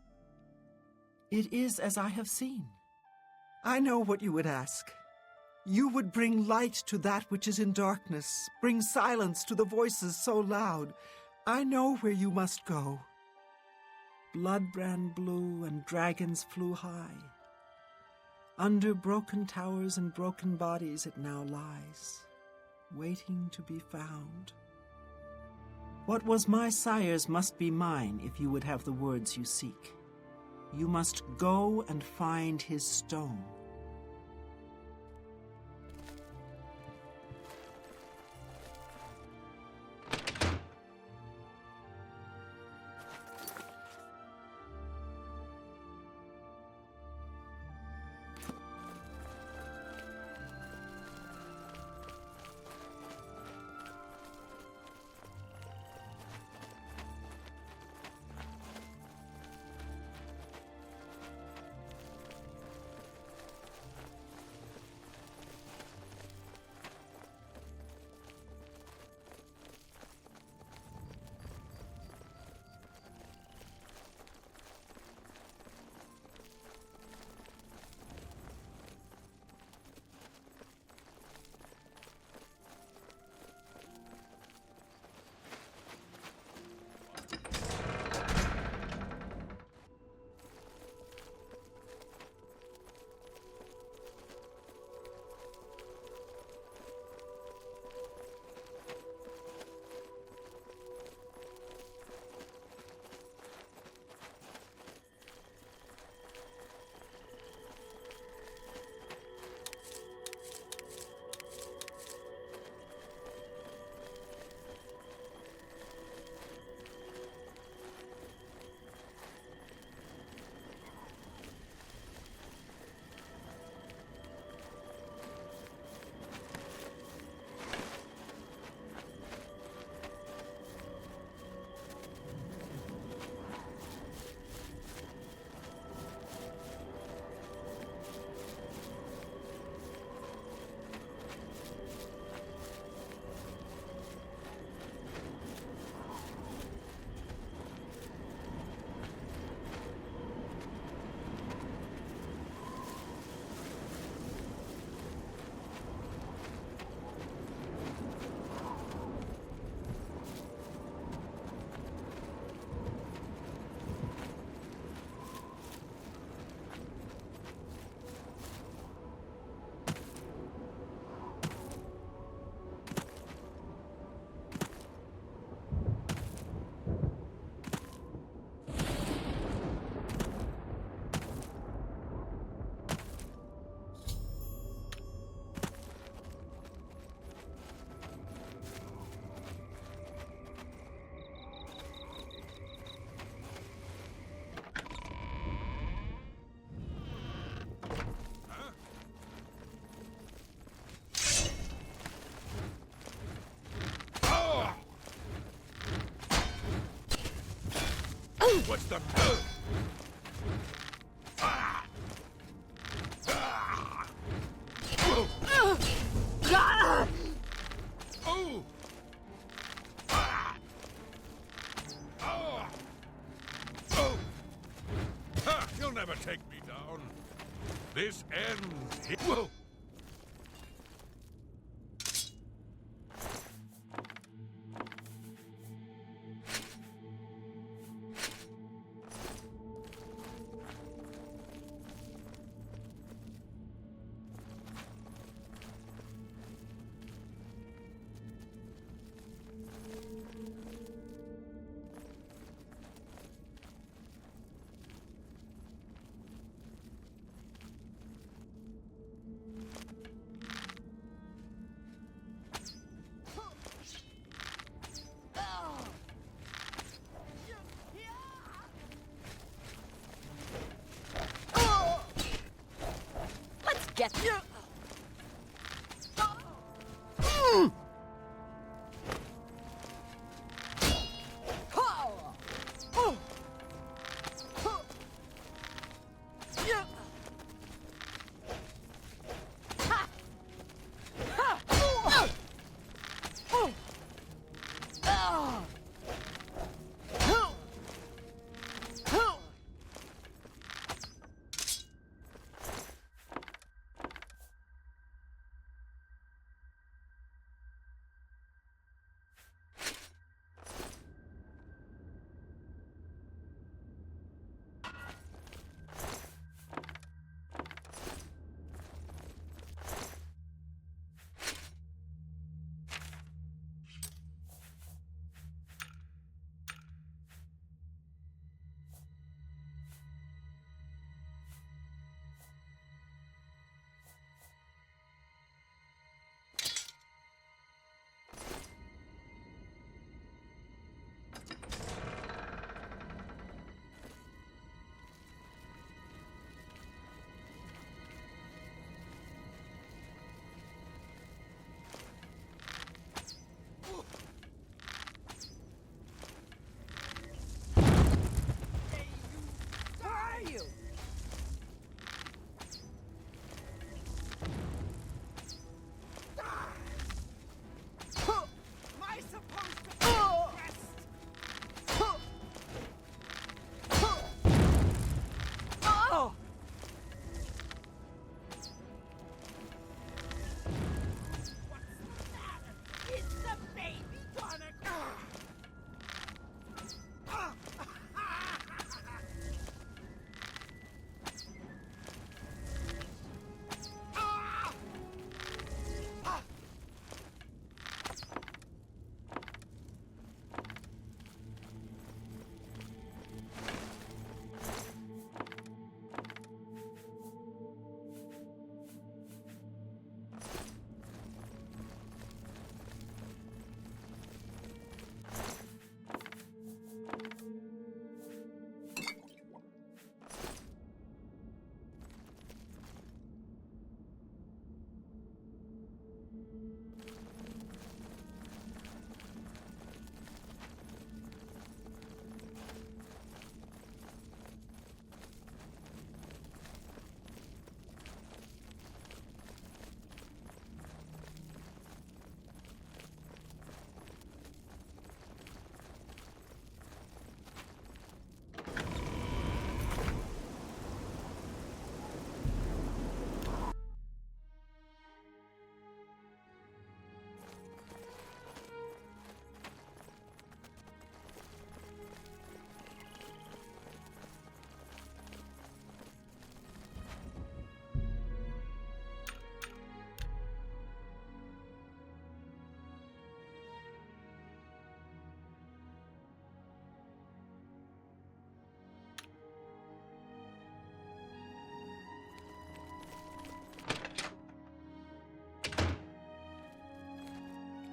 It is as I have seen. I know what you would ask. You would bring light to that which is in darkness, bring silence to the voices so loud. I know where you must go. Blood ran blue and dragons flew high. Under broken towers and broken bodies it now lies, waiting to be found. What was my sire's must be mine if you would have the words you seek. You must go and find his stone. What's the... You'll never take me down. This ends here. Whoa!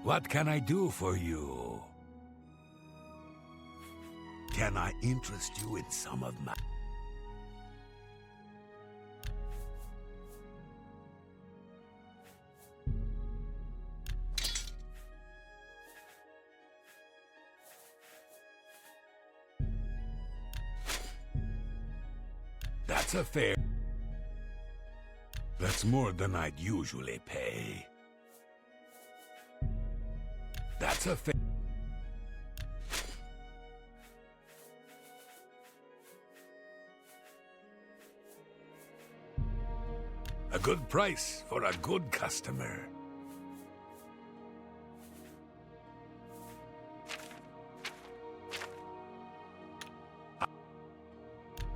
What can I do for you? Can I interest you in some of my... That's a fair... That's more than I'd usually pay. That's a fair... A good price for a good customer.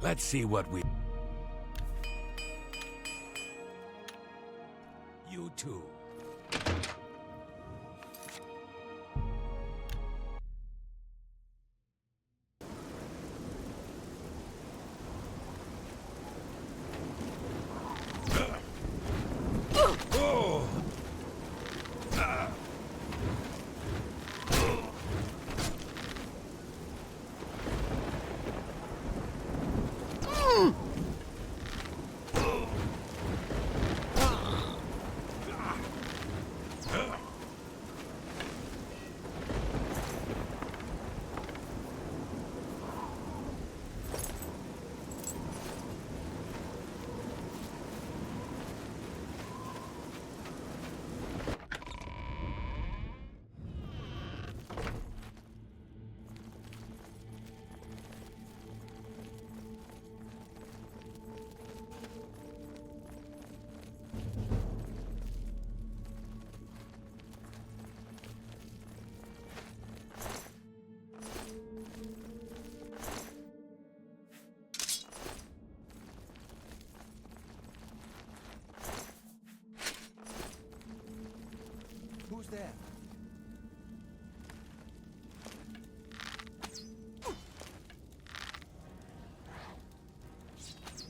Let's see what we... You too. Who's there?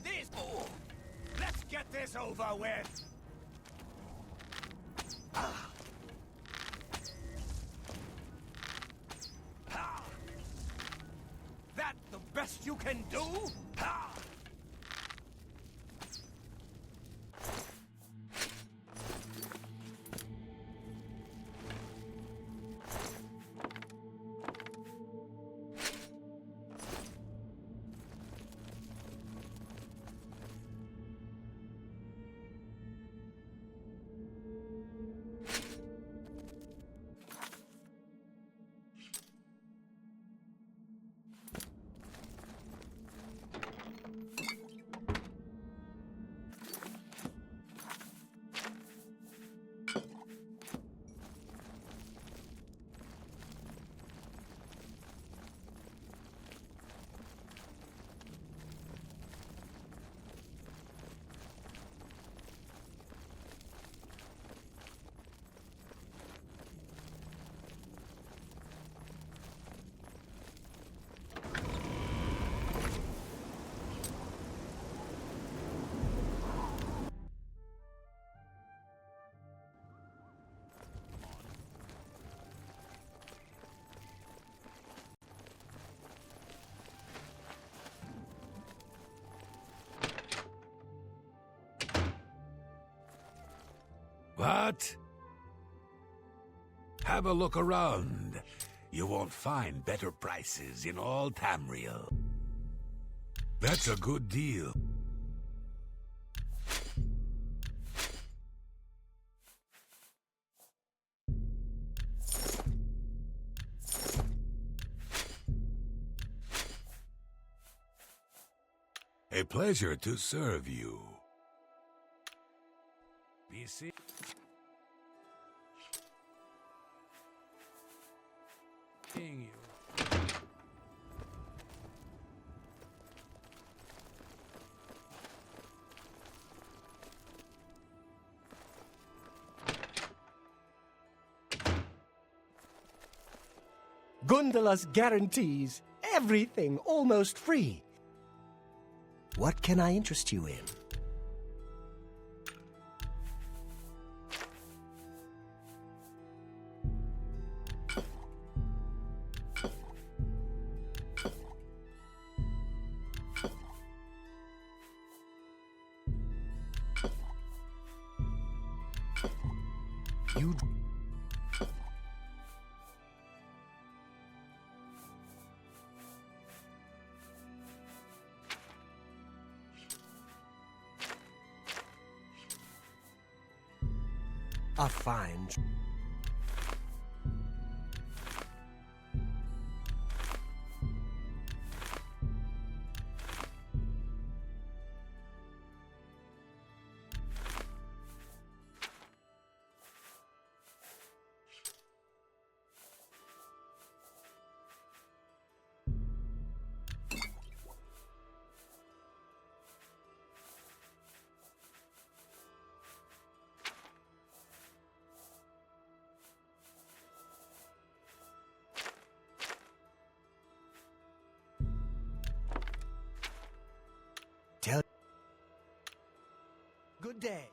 This... Oh, let's get this over with! Ah. Ha. That the best you can do? Ha. What? Have a look around. You won't find better prices in all Tamriel. That's a good deal. A pleasure to serve you. Be seeing you. Gundala's guarantees everything almost free. What can I interest you in? You... A fine... Good day.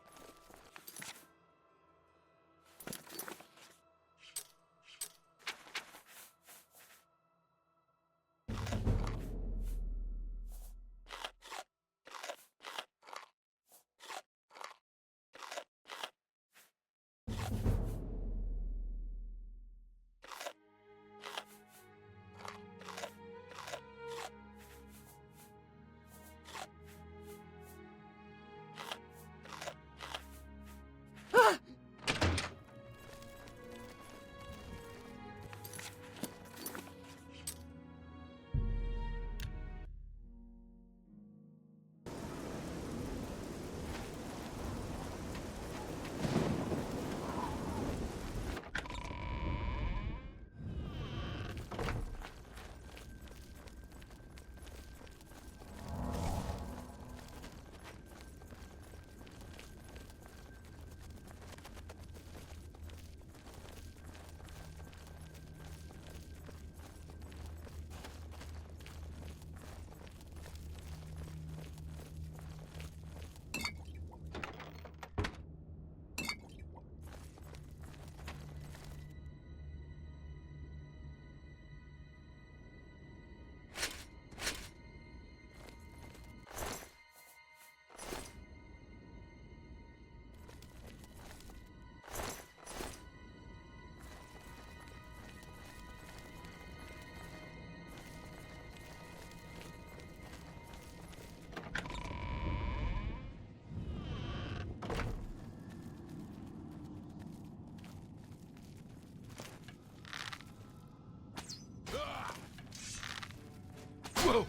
Whoa!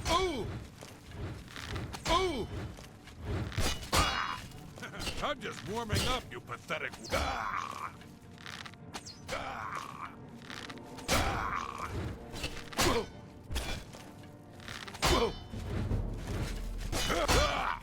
Oh! Oh! Ah! I'm just warming up, you pathetic... Ah! Ah! Ah! Whoa! Whoa! Ah!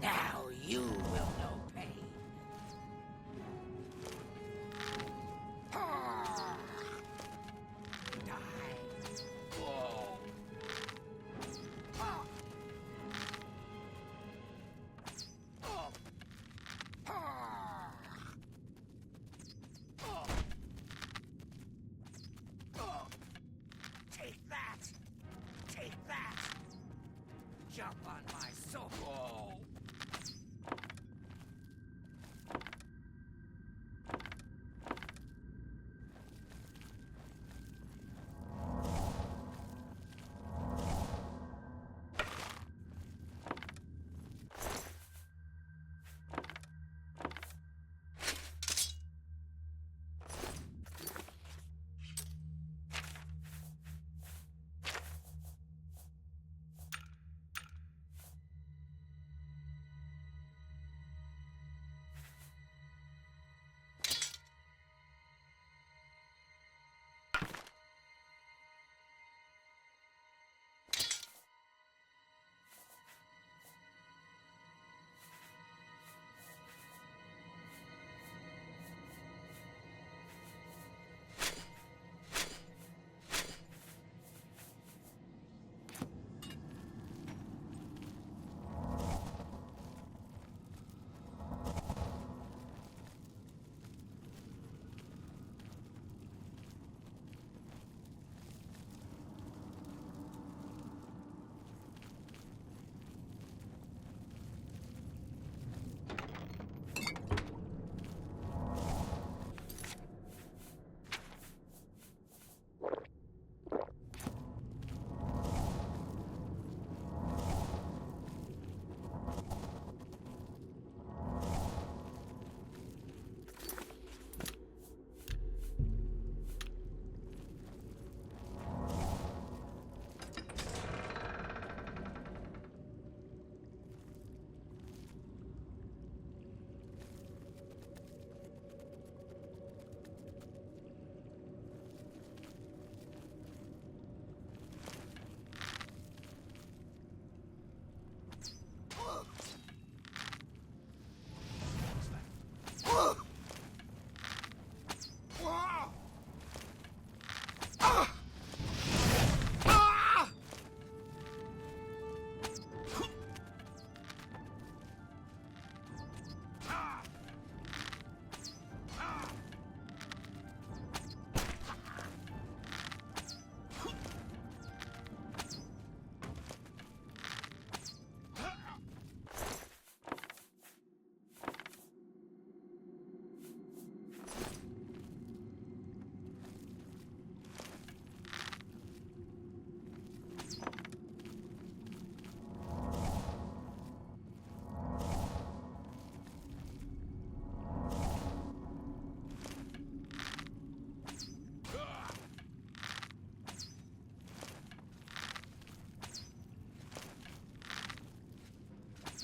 Now you will know pain. Take that! Take that! Jump on my soul!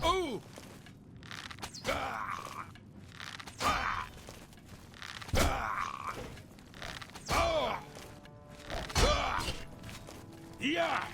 Oh! Yeah!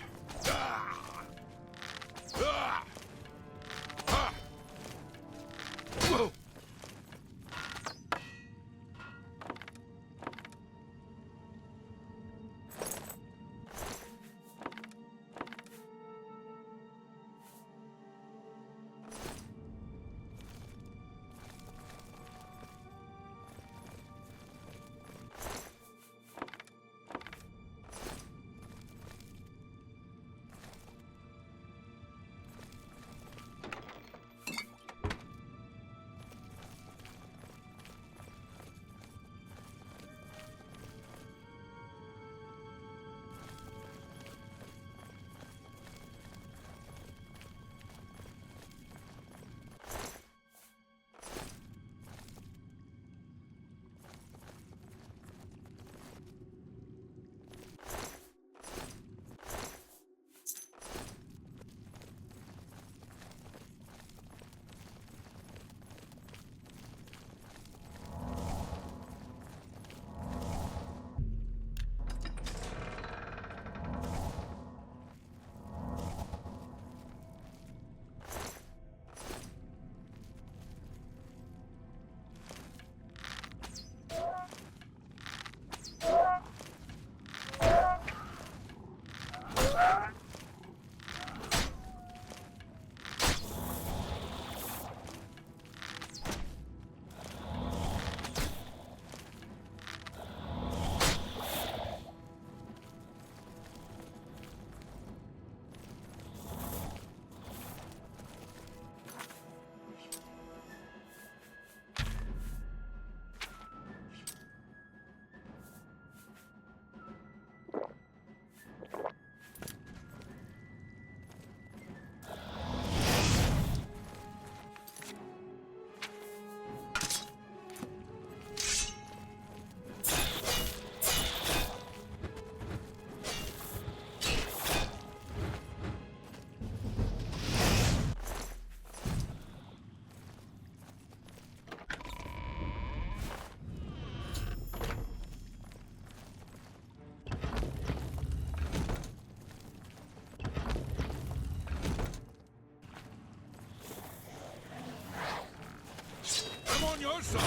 I'm on your side!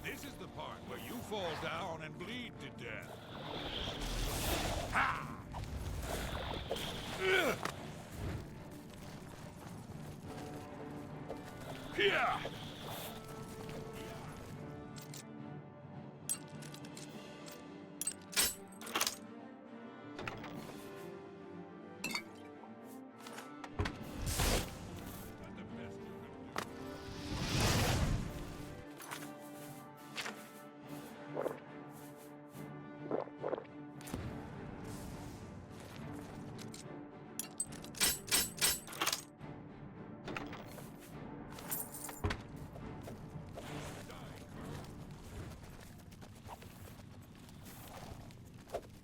This is the part where you fall down and bleed to death. Ha! Ugh! Yeah!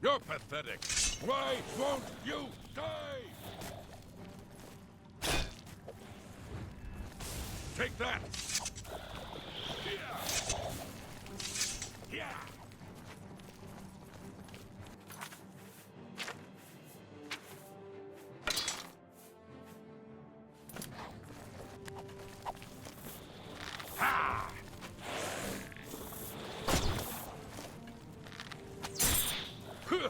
You're pathetic. Why won't you die? Take that. Yeah. Yeah. Ha! Huh.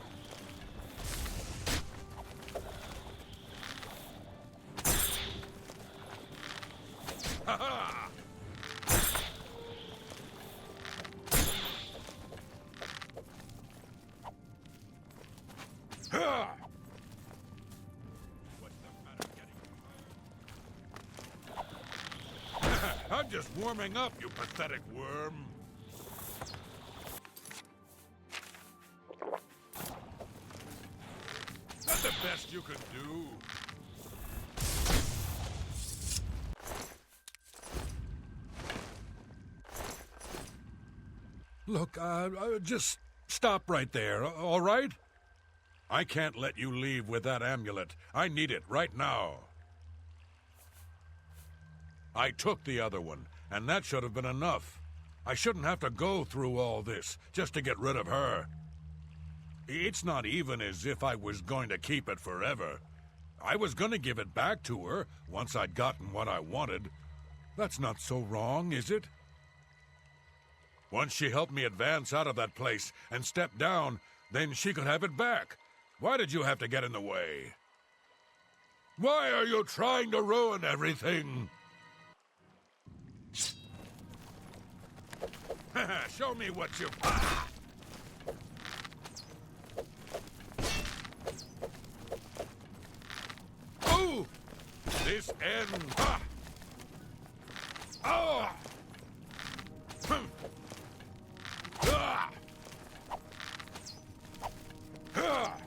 Ha-ha! Ha! What's the matter getting... I'm just warming up, you pathetic worm. That's the best you could do. Look, just stop right there, all right? I can't let you leave with that amulet. I need it right now. I took the other one, and that should have been enough. I shouldn't have to go through all this just to get rid of her. It's not even as if I was going to keep it forever. I was going to give it back to her once I'd gotten what I wanted. That's not so wrong, is it? Once she helped me advance out of that place and step down, then she could have it back. Why did you have to get in the way? Why are you trying to ruin everything? Show me what you... Ah! Ooh! This end... Ah! Oh! Hmm. Ah! Ah!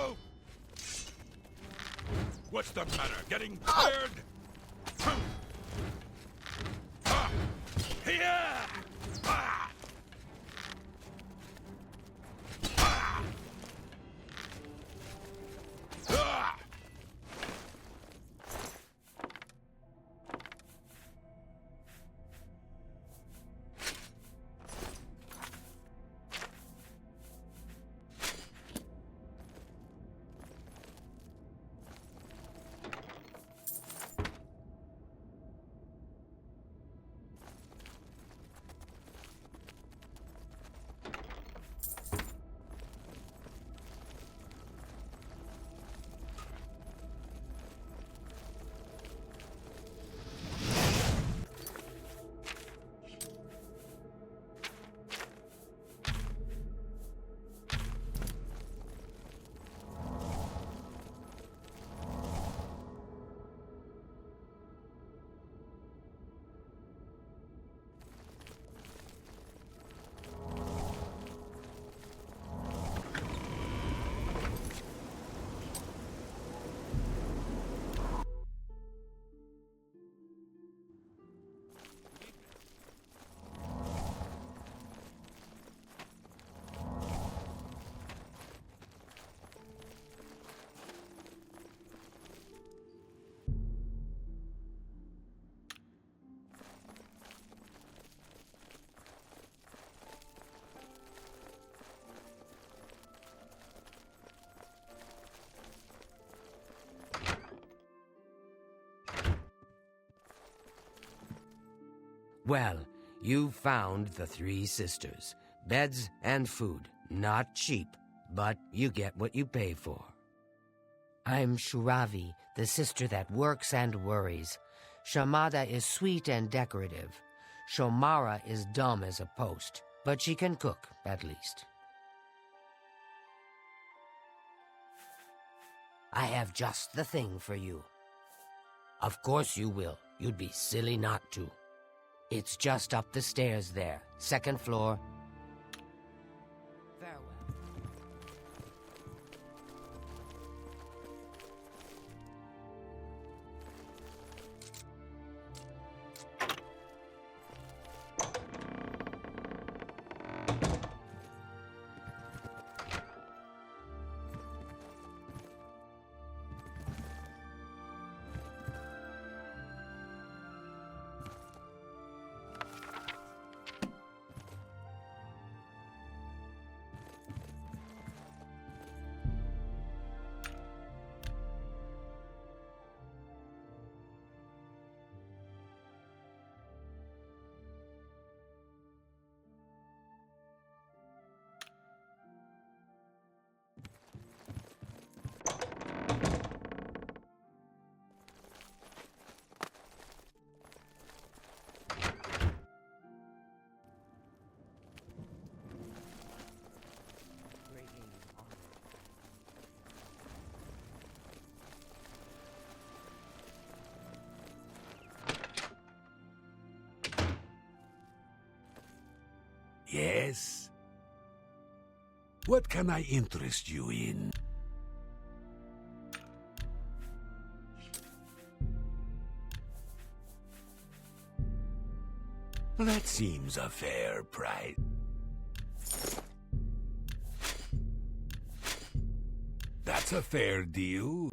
Oh! What's the matter? Getting tired? Ah! Yeah! Ah! Well, you found the three sisters. Beds and food. Not cheap, but you get what you pay for. I'm Shuravi, the sister that works and worries. Shamada is sweet and decorative. Shomara is dumb as a post, but she can cook, at least. I have just the thing for you. Of course you will. You'd be silly not to. It's just up the stairs there, second floor. Farewell. Yes? What can I interest you in? That seems a fair price. That's a fair deal.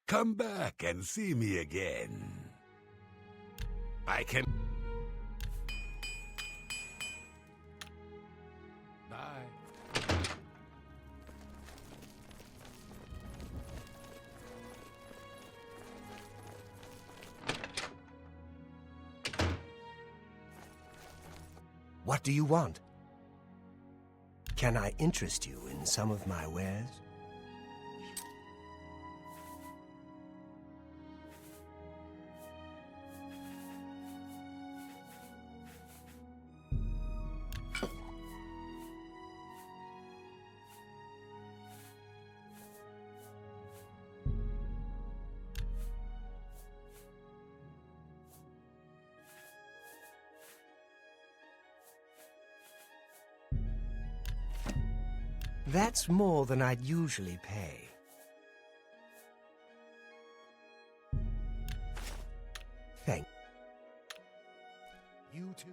Come back and see me again. I can... Bye. What do you want? Can I interest you in some of my wares? That's more than I'd usually pay. Thank you. You too.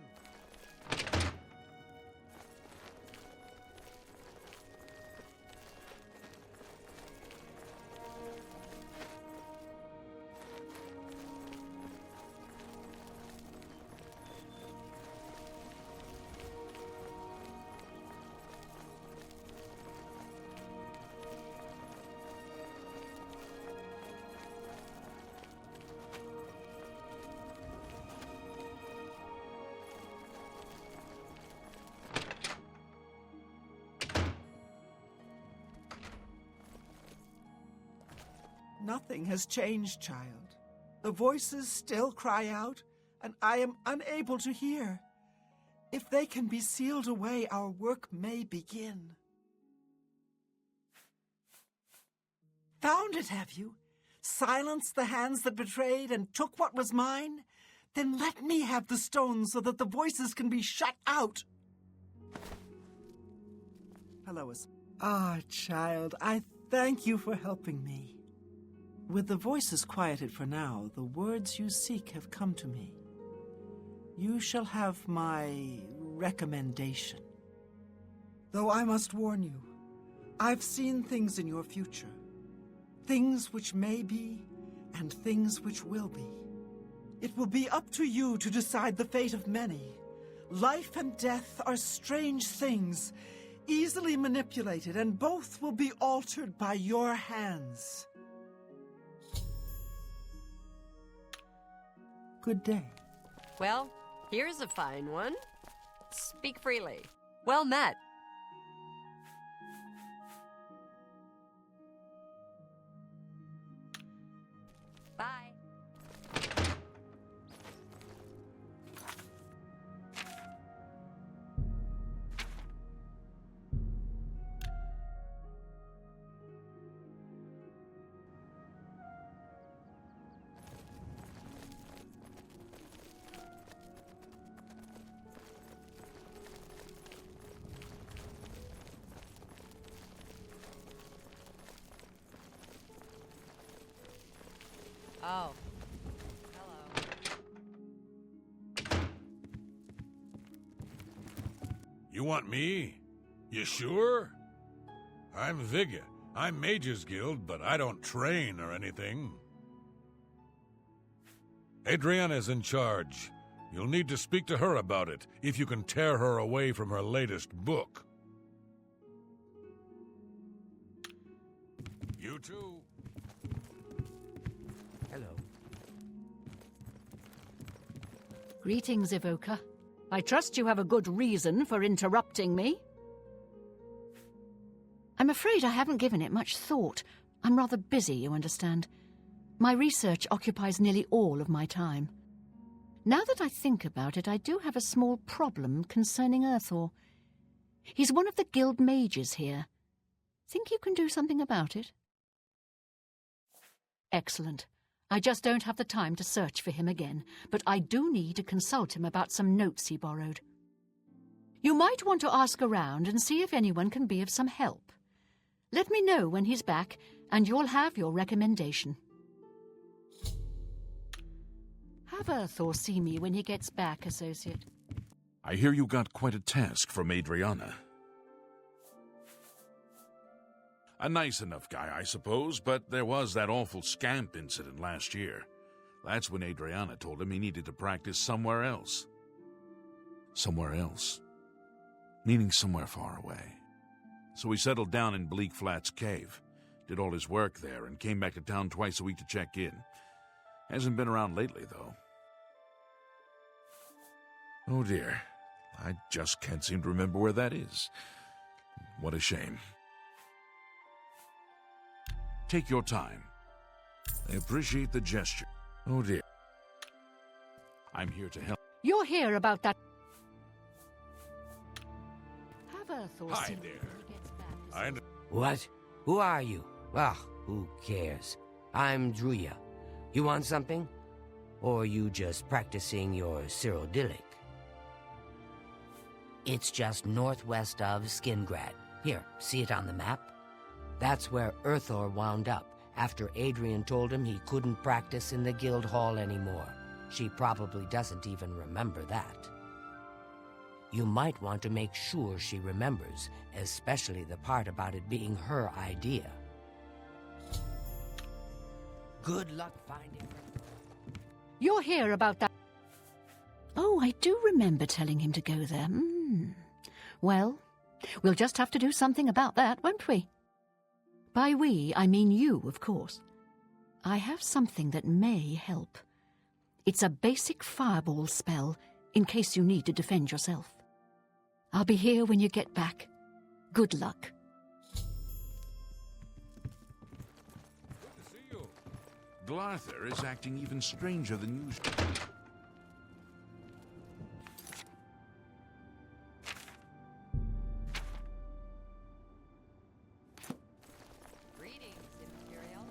Nothing has changed, child. The voices still cry out, and I am unable to hear. If they can be sealed away, our work may begin. Found it, have you? Silenced the hands that betrayed and took what was mine? Then let me have the stones so that the voices can be shut out. Hello, child, I thank you for helping me. With the voices quieted for now, the words you seek have come to me. You shall have my recommendation. Though I must warn you, I've seen things in your future. Things which may be, and things which will be. It will be up to you to decide the fate of many. Life and death are strange things. easily manipulated, and both will be altered by your hands. Good day. Well, here's a fine one. Speak freely. Well met. Bye. Oh. Hello. You want me? You sure? I'm Vigga. I'm Mage's Guild, but I don't train or anything. Adriana's in charge. You'll need to speak to her about it, if you can tear her away from her latest book. You too. Hello. Greetings, Evoker. I trust you have a good reason for interrupting me. I'm afraid I haven't given it much thought. I'm rather busy, you understand. My research occupies nearly all of my time. Now that I think about it, I do have a small problem concerning Earthor. He's one of the guild mages here. Think you can do something about it? Excellent. I just don't have the time to search for him again, but I do need to consult him about some notes he borrowed. You might want to ask around and see if anyone can be of some help. Let me know when he's back, and you'll have your recommendation. Have Earthor see me when he gets back, Associate. I hear you got quite a task from Adriana. A nice enough guy, I suppose, but there was that awful scamp incident last year. That's when Adriana told him he needed to practice somewhere else. Somewhere else. Meaning somewhere far away. So he settled down in Bleak Flats Cave, did all his work there, and came back to town twice a week to check in. Hasn't been around lately, though. Oh dear, I just can't seem to remember where that is. What a shame. Take your time. I appreciate the gesture. Oh dear. I'm here to help. You're here about that. Have Earthor Hi see me there. when he gets back. What? Who are you? Ah, who cares? I'm Druya. You want something? Or you just practicing your Cyrodiilic? It's just northwest of Skingrad. Here, see it on the map? That's where Earthor wound up, after Adrian told him he couldn't practice in the guild hall anymore. She probably doesn't even remember that. You might want to make sure she remembers, especially the part about it being her idea. Good luck finding her. You're here about that. Oh, I do remember telling him to go there. Well, we'll just have to do something about that, won't we? By we, I mean you, of course. I have something that may help. It's a basic fireball spell, in case you need to defend yourself. I'll be here when you get back. Good luck. Good to see you. Glarther is acting even stranger than usual. Greetings, Imperial.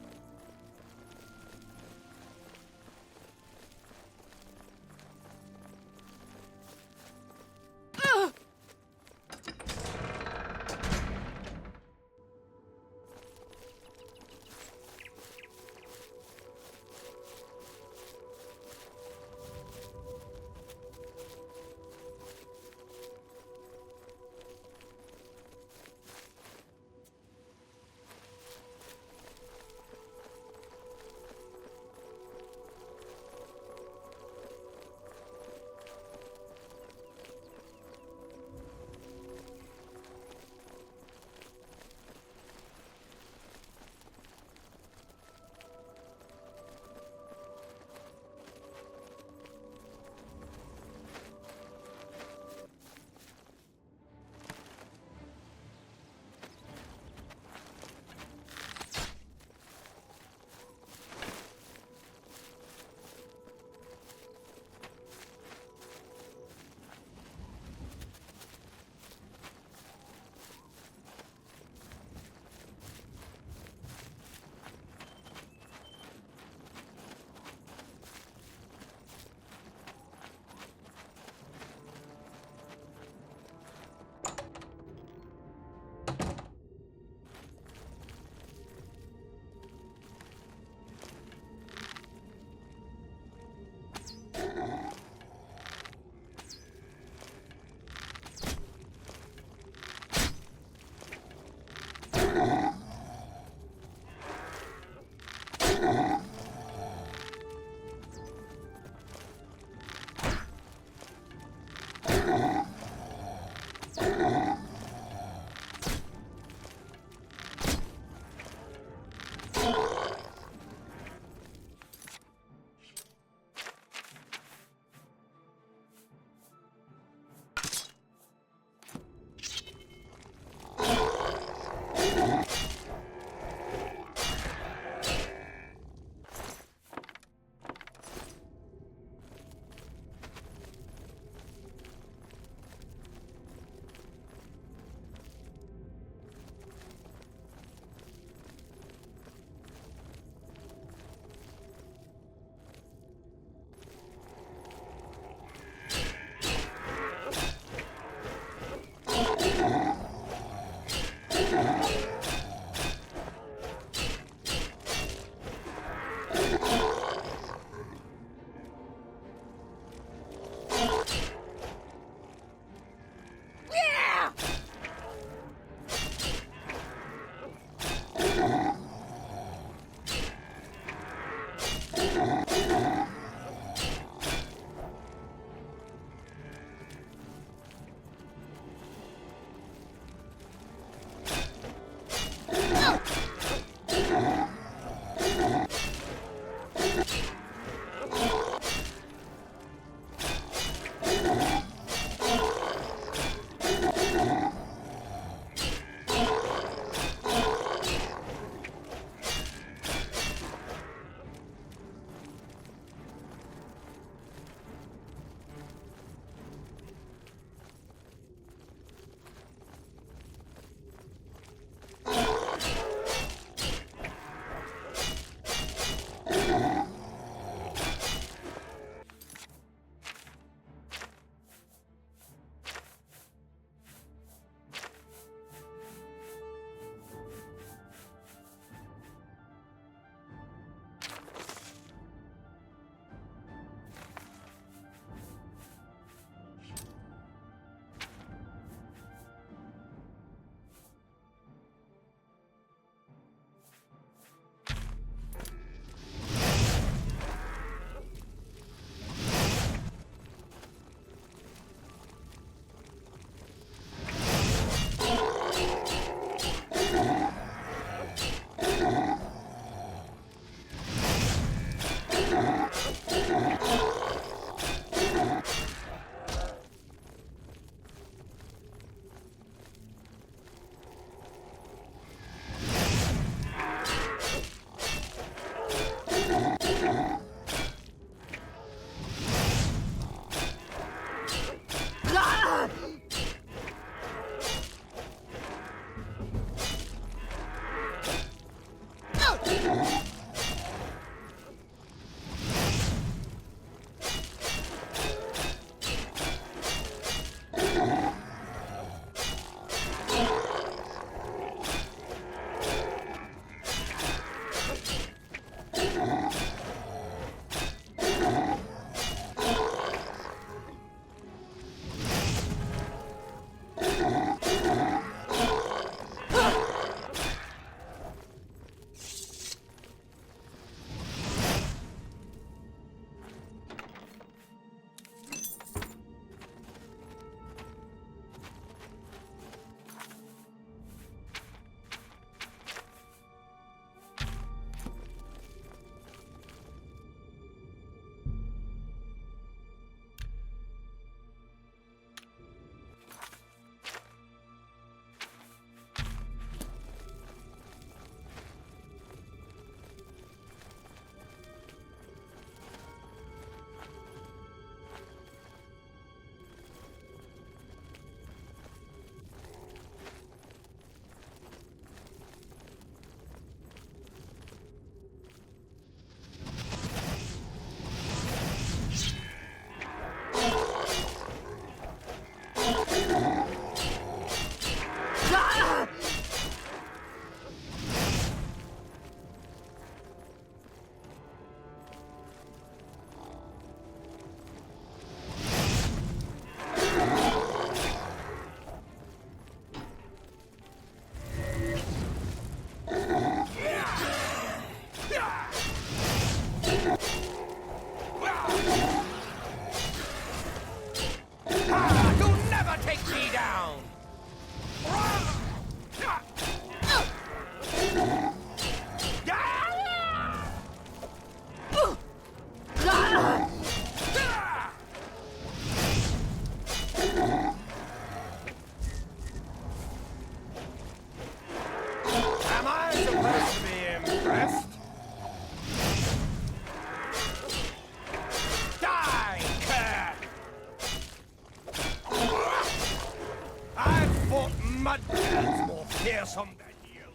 fearsome than you.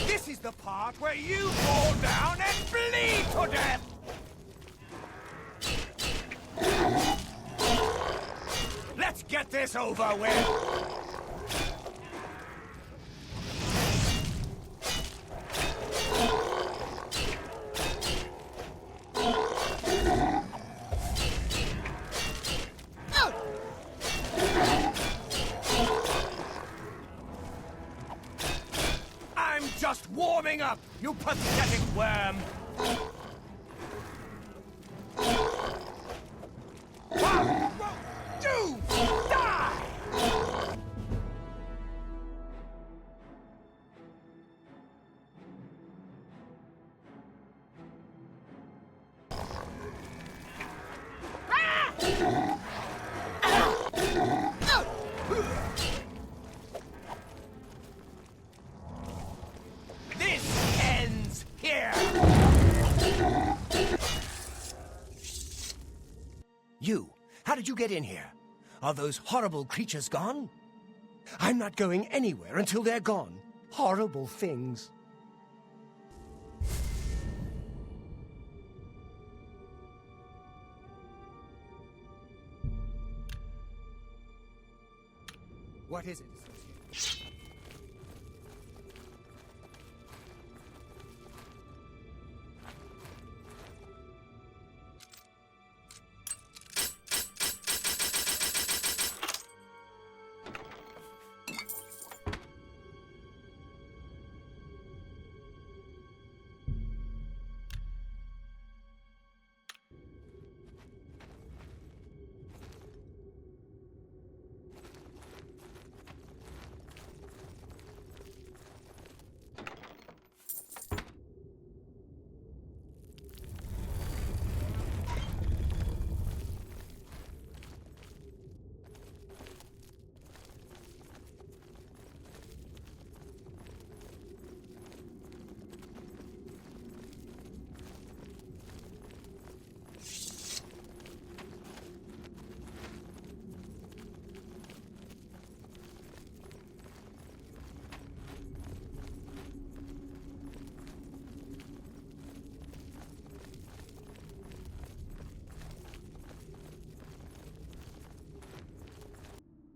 This is the part where you fall down and bleed to death! Let's get this over with! Just warming up, you pathetic worm! You die! You, how did you get in here? Are those horrible creatures gone? I'm not going anywhere until they're gone. Horrible things. What is it, Associate?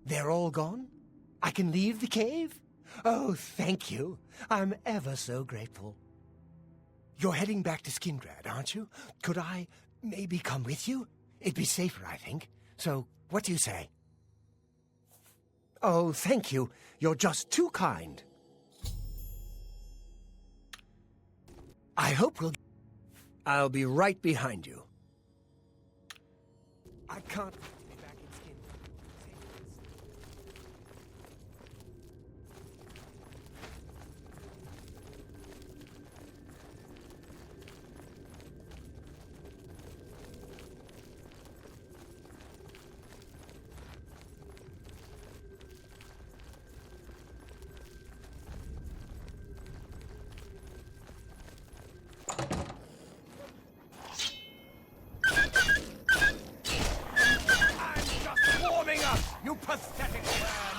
They're all gone? I can leave the cave? Oh, thank you. I'm ever so grateful. You're heading back to Skingrad, aren't you? Could I maybe come with you? It'd be safer, I think. So, what do you say? Oh, thank you. You're just too kind. I hope we'll... I'll be right behind you. I can't wait to be back in Skingrad. You pathetic man!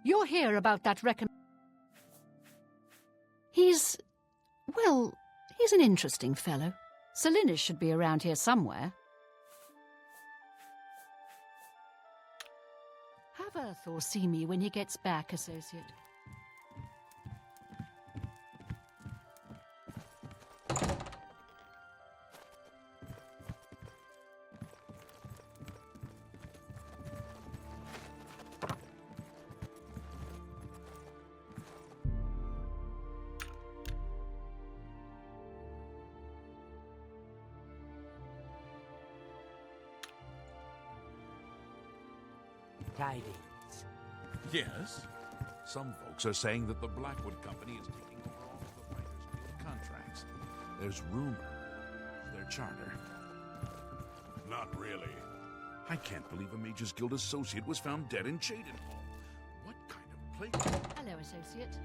You're here about that He's an interesting fellow. Salinas should be around here somewhere. Have Earthor see me when he gets back, Associate. Tidings. Yes? Some folks are saying that the Blackwood Company is taking over all of the Fighters Guild contracts. There's rumor. Their charter. Not really. I can't believe a Mage's Guild associate was found dead in Chadenhall. What kind of plague? Hello, Associate.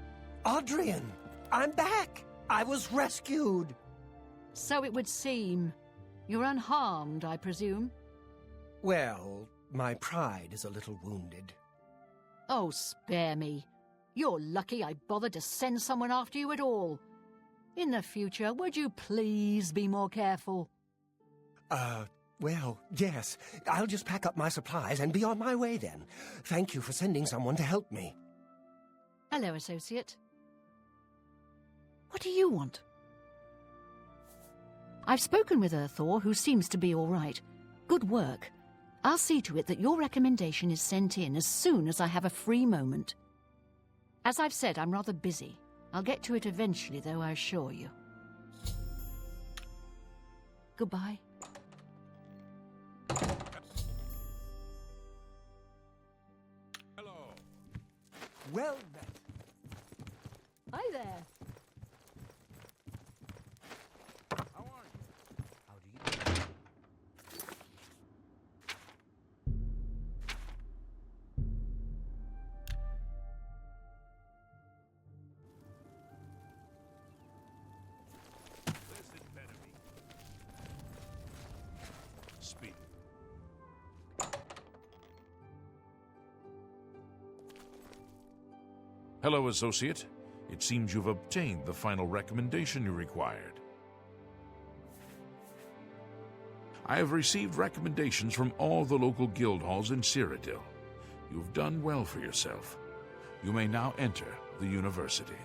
Adrian! I'm back! I was rescued! So it would seem. You're unharmed, I presume? Well, my pride is a little wounded. Oh, spare me. You're lucky I bothered to send someone after you at all. In the future, would you please be more careful? Well, yes. I'll just pack up my supplies and be on my way then. Thank you for sending someone to help me. Hello, Associate. What do you want? I've spoken with Earthor, who seems to be all right. Good work. I'll see to it that your recommendation is sent in as soon as I have a free moment. As I've said, I'm rather busy. I'll get to it eventually, though, I assure you. Goodbye. Hello. Well met. Hi there. How are you? How do you... Listen, Benemy. Speak. Hello, Associate. It seems you've obtained the final recommendation you required. I have received recommendations from all the local guild halls in Cyrodiil. You've done well for yourself. You may now enter the university.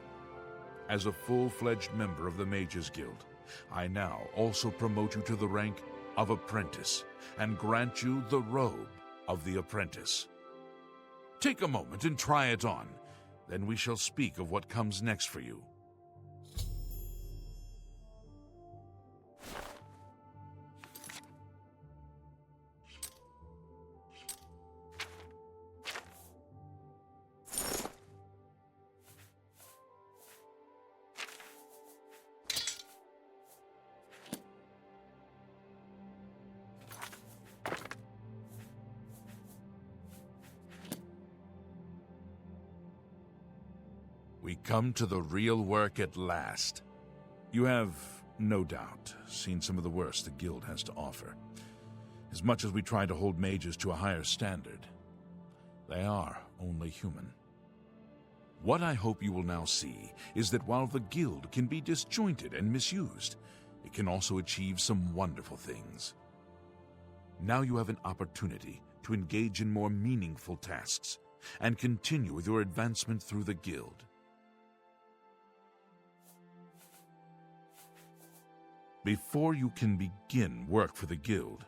As a full-fledged member of the Mages Guild, I now also promote you to the rank of Apprentice and grant you the robe of the Apprentice. Take a moment and try it on. Then we shall speak of what comes next for you. Come to the real work at last. You have, no doubt, seen some of the worst the Guild has to offer. As much as we try to hold mages to a higher standard, they are only human. What I hope you will now see is that while the Guild can be disjointed and misused, it can also achieve some wonderful things. Now you have an opportunity to engage in more meaningful tasks and continue with your advancement through the Guild. Before you can begin work for the Guild,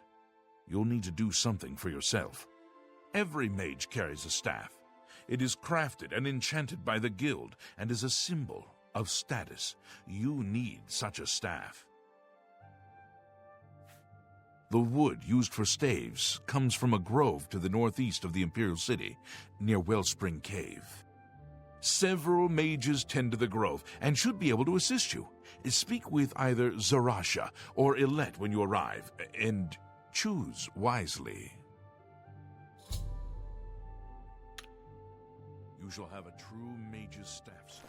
you'll need to do something for yourself. Every mage carries a staff. It is crafted and enchanted by the Guild and is a symbol of status. You need such a staff. The wood used for staves comes from a grove to the northeast of the Imperial City, near Wellspring Cave. Several mages tend to the grove and should be able to assist you. Speak with either Zarasha or Ilette when you arrive, and choose wisely. You shall have a true mage's staff.